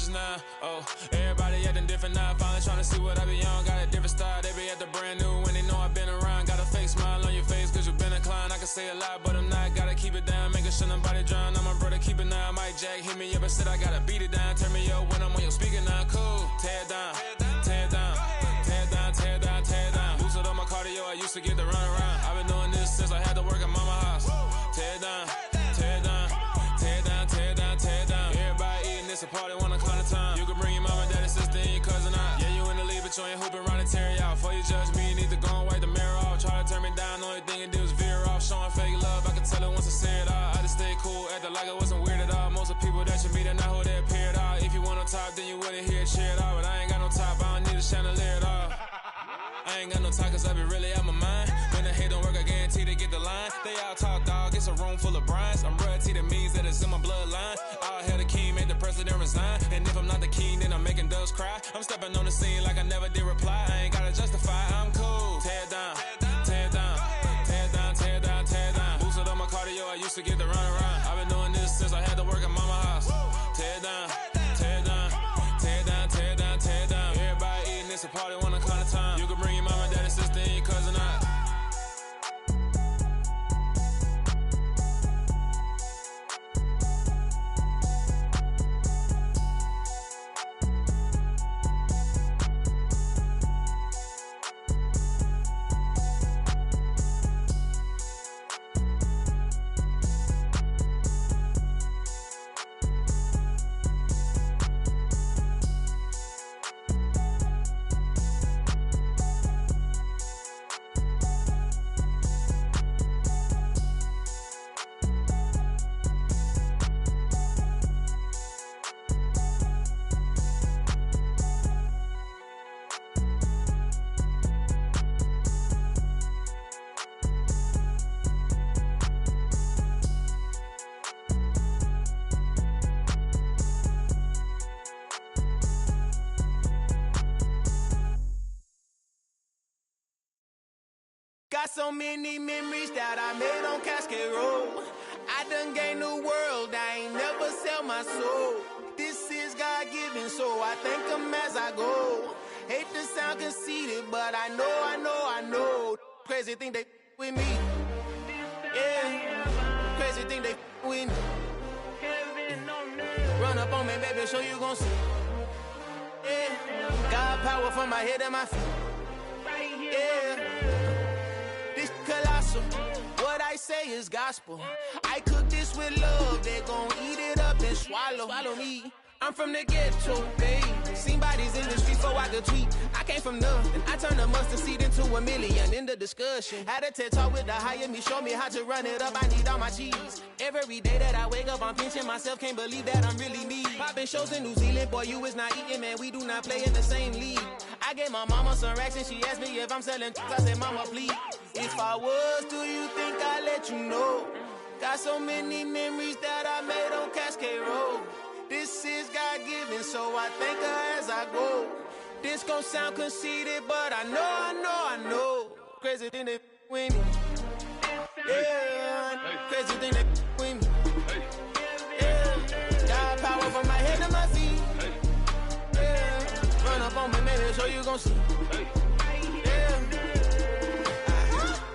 bitches now. Oh, everybody acting different now. Finally trying to see what I be on. Got a different style, they be at the brand new when they know I've been around. Got a fake smile on your face cause you been inclined. I can say a lot, but I'm not. Gotta keep it down, making sure nobody drown. I'm my brother, keep it down. Mike Jack hit me up and said I gotta beat it down. Turn me up when I'm on your speaker now. Cool, tear it down, tear it down, tear it down, tear it down, tear it down. Boosted on my cardio, I used to get the run around. I've been doing this since I had to work at mama house. Tear it down, tear it down, tear it down, tear it down, tear it down. Everybody eating this a party, one o'clock of time. You can bring your mama, daddy, sister, and your cousin out. Yeah, you in the lead, but you ain't hooping around and tear you out. Before you judge me, you need to go and wipe the mirror off. Try to turn me down, only thing it did was veer off. Showing fake love, I can tell it once I say it all. I just stay cool, acting like I wasn't weird at all. Most of the people that you meet are not who they appear at all. If you want on top, then you wouldn't hear it cheer it all. But I ain't got no top, I don't need a chandelier at all. I ain't got no time cause I be really out my mind. When the hate don't work, I guarantee they get the line. They all talk dog, it's a room full of brines. I'm royalty, that means that it's in my bloodline. All hail the king, made the president resign. And if I'm not the king, then I'm making doves cry. I'm stepping on the scene like I never did reply. I ain't gotta justify, I'm cool. Tear it down, tear it down, tear it down, tear it down, tear it down. Boosted on my cardio, I used to get the run around. I've been doing this since I had to work at mama house. Tear it down, tear it down, tear it down, tear it down, tear it down. Everybody eating this a party, 1 o'clock of time. You can bring your mama, daddy, sister, and your cousin out. Got so many memories that I made on Cascade Road. I done gained the world, I ain't never sell my soul. This is God-given, so I thank him as I go. Hate to sound conceited, but I know. Crazy thing they with me. Yeah, crazy thing they with me. Run up on me, baby, show you gon' see. Yeah, God power from my head and my feet. Yeah. This colossal, what I say is gospel. I cook this with love, they gon' eat it up and swallow me. I'm from the ghetto, babe. Seen bodies in the streets so I could tweet. I came from nothing, I turned a mustard seed into a million. In the discussion, had a TED talk with the higher me, show me how to run it up, I need all my cheese. Every day that I wake up, I'm pinching myself, can't believe that I'm really me. Popping shows in New Zealand, boy, you is not eating, man, we do not play in the same league. I gave my mama some racks and she asked me if I'm selling I said, mama, please. If I was, do you think I'd let you know? Got so many memories that I made on Cascade Road. This is God-given, so I thank her as I go. This gon' sound conceited, but I know. Crazy thing they with me. Yeah, crazy thing they with me. Yeah, God power from my head to my feet. Yeah, run up on me, maybe so you gon' see.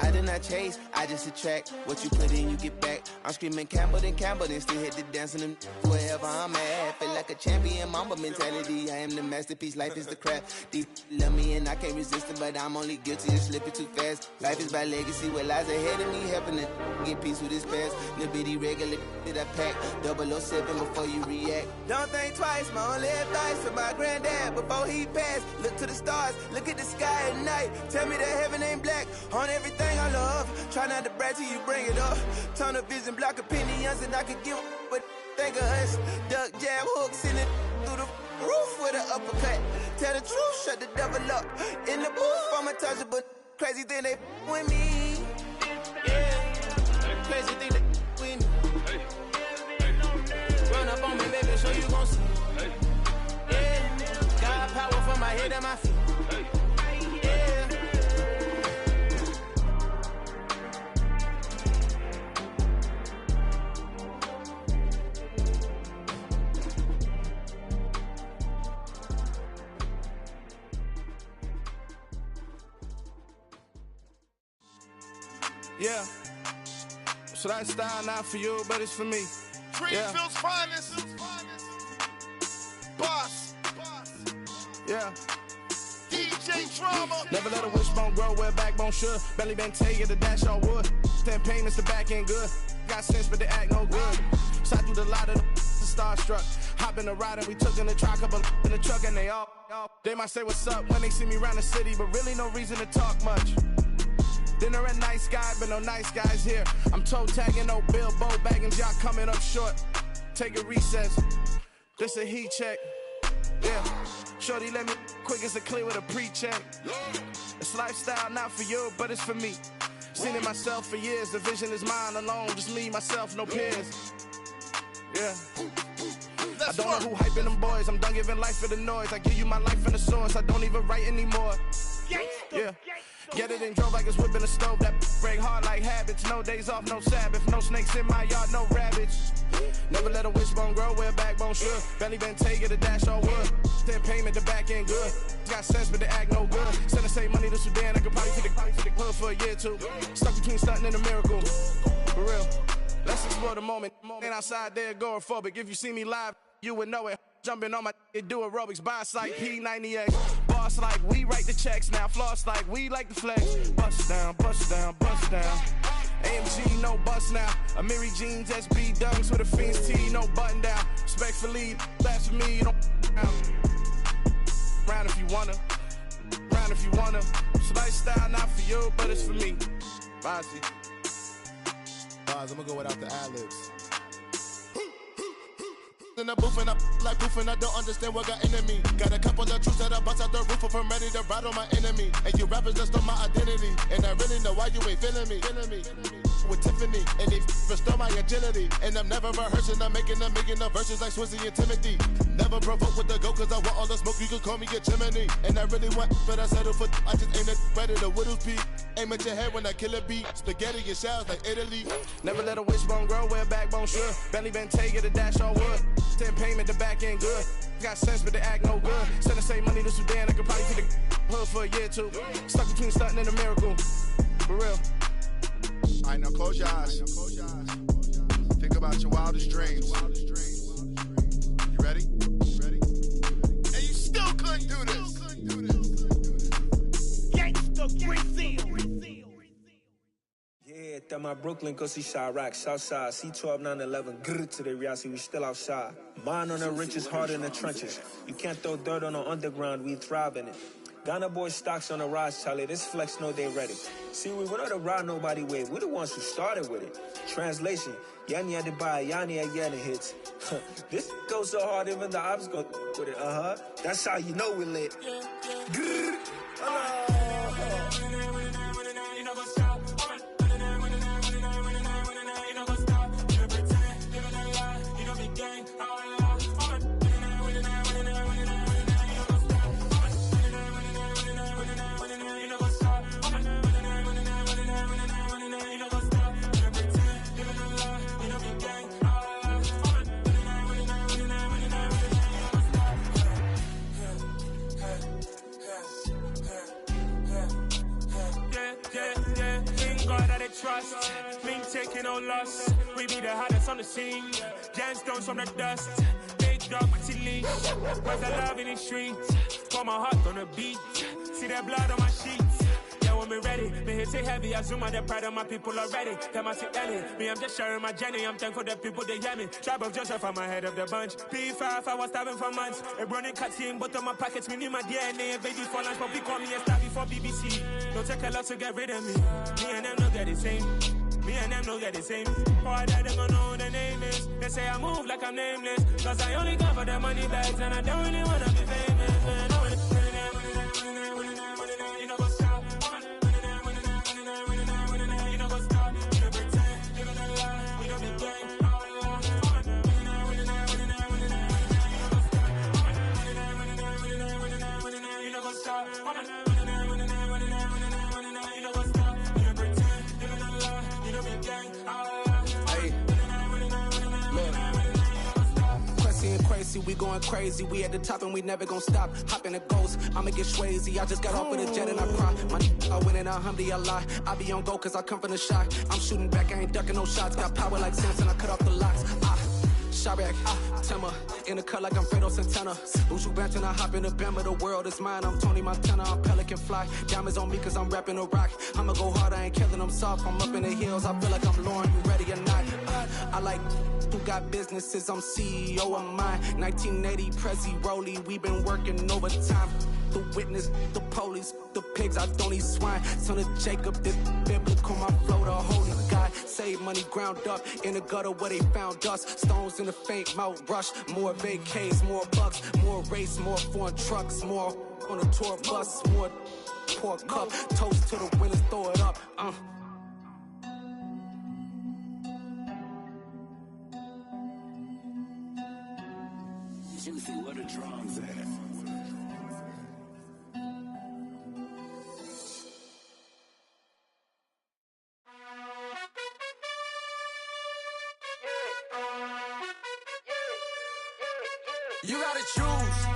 I did not chase, I just attract. What you put in, you get back. I'm screaming Campbell, then still hit the dancing and wherever I'm at. Feel like a champion, mamba mentality. I am the masterpiece, life is the craft. Deep love me and I can't resist it, but I'm only guilty of slipping too fast. Life is by legacy, what lies ahead of me, helping to get peace with this past. Little bitty regular that I pack, 007 before you react. Don't think twice, my only advice for my granddad before he passed. Look to the stars, look at the sky at night. Tell me that heaven ain't black on everything I love. Try not to brag till you bring it up. Tunnel vision, block opinions, and I could give but think of us. Duck, jab, hooks in it through the roof with an uppercut. Tell the truth, shut the devil up. In the booth, I'm untouchable. Crazy thing they with me. Yeah, crazy thing they with me. Run up on me, baby, so you gon' see. Yeah, God power from my head and my feet. Yeah. Yeah. So that style not for you, but it's for me. Greenfield's finest. Boss. Yeah. DJ Drama. Never let a wishbone grow where backbone should. Belly been taking the dash all wood. 10 payments, the back end good. Got sense, but they act no good. Shot through the lot of the starstruck. Hop in the ride and we took in the truck, couple in the truck, and they all. They might say what's up when they see me around the city, but really no reason to talk much. Dinner at Nice Guy, but no nice guys here. I'm toe tagging, no Bilbo bagging, y'all coming up short. Take a recess. This a heat check. Yeah. Shorty let me quick as a clear with a pre-check. It's lifestyle not for you, but it's for me. Seen it myself for years. The vision is mine alone. Just me, myself, no peers. Yeah. I don't know who hyping them boys. I'm done giving life for the noise. I give you my life in the source. I don't even write anymore. Yeah. Get it and drove like it's whipping a stove. That break hard like habits. No days off, no Sabbath. No snakes in my yard, no rabbits. Never let a wishbone grow where backbone should. Belly been taking the dash all wood. 10 payment, the back end good. Got sense, but they act no good. Send the same money to Sudan. I could probably take the hood for a year or two. Stuck between stunting and a miracle. For real. Let's explore the moment. Ain't outside there agoraphobic. If you see me live, you would know it. Jumping on my do aerobics, boss like P90X. Boss like we write the checks now. Floss like we like the flex. Bust down, bust down, bust down. AMG, no bust now. Amiri jeans, SB dunks with a Fiends T, no button down. Respectfully, that's for me, you don't round if you wanna. Round if you wanna. It's lifestyle not for you, but it's for me. Bossy. Bars, I'm gonna go without the ad-libs. In the booth and I like proof and I don't understand what got into me. Got a couple of truths that I bust out the roof if I'm ready to ride on my enemy. And you rappers just stole my identity. And I really know why you ain't feeling me. With Tiffany, and they restore my agility. And I'm never rehearsing, I'm making the verses like Swizzy and Timothy. Never provoke with the go, cause I want all the smoke, you can call me a chimney. And I really want, but I settle for, I just aim it ready to Whittles Peak. Aim at your head when I kill a beat. Spaghetti and shells like Italy. Never let a wishbone grow where backbone should. Belly been taking the dash all wood. 10 payment, the back end good. Got sense, but they act no good. Send the same money to Sudan, I could probably take the hood for a year or two. Stuck between stunting and a miracle. For real. Alright, now close your eyes. Think about your wildest dreams. You ready? And you still couldn't do this. Gangsta Brazil. Yeah, that my Brooklyn, cause he shot rock, Southside, C12, 911, grrr to the reality, we still outside. Mine on the riches, hard in the trenches. You can't throw dirt on the underground, we thrive in it. Ghana boys stocks on the rise, Charlie. This flex know they ready. See, we were not to ride nobody with. We're the ones who started with it. Translation: Yanni had to buy, Yanni again it hits. This goes so hard, even the ops go with it. That's how you know we lit. Grrr. Trust, me taking no loss. We be the hottest on the scene. Gemstones from the dust. Big dog with your leash. Where's the love in the streets? Pour my heart on the beat. See that blood on my sheets. Yeah, when we ready, me hit it heavy. I zoom out the pride of my people already. Them I see Ellie. Me, I'm just sharing my journey. I'm thankful that people they hear me. Tribe of Joseph, I'm ahead of the bunch. P5, I was starving for months. A running cut team, but on my pockets, me need my DNA. Baby for lunch, but we call me a star before BBC. Don't take a lot to get rid of me. Me and them don't get the same. Me and them don't get the same. Why that they don't know who the name is. They say I move like I'm nameless. Cause I only come for the money bags and I don't really wanna be famous, man. You know what's up? You know what's up? You don't pretend, you don't lie, we don't be gang. You know what's up? crazy, we going crazy. We at the top and we never gonna stop. Hop in the ghost, I'ma get swayzy. I just got off with a jet and I cry. My I win and alhamdulillah. I be on go cause I come from the shot. I'm shooting back, I ain't ducking no shots. Got power like Samson, I cut off the locks. Chirac, Timmer, in the cut like I'm Fredo Santana. Buju Banton, I hop in the Bama, the world is mine. I'm Tony Montana, I'm Pelican Fly. Diamonds on me cause I'm rapping a rock. I'ma go hard, I ain't killing them soft. I'm up in the hills, I feel like I'm Lauren, you ready or not? I like who got businesses, I'm CEO of mine. 1980, Prezi Rolly, we been working overtime. The witness, the police, the pigs, I don't eat swine. Son of Jacob, this biblical, my flow, the holy God. Save money ground up in the gutter where they found us. Stones in the faint mouth rush. More vacays, more bucks, more race, more foreign trucks, more on a tour bus, more pour cup. Toast to the winners, throw it up. Juicy, where the drums at? You gotta choose.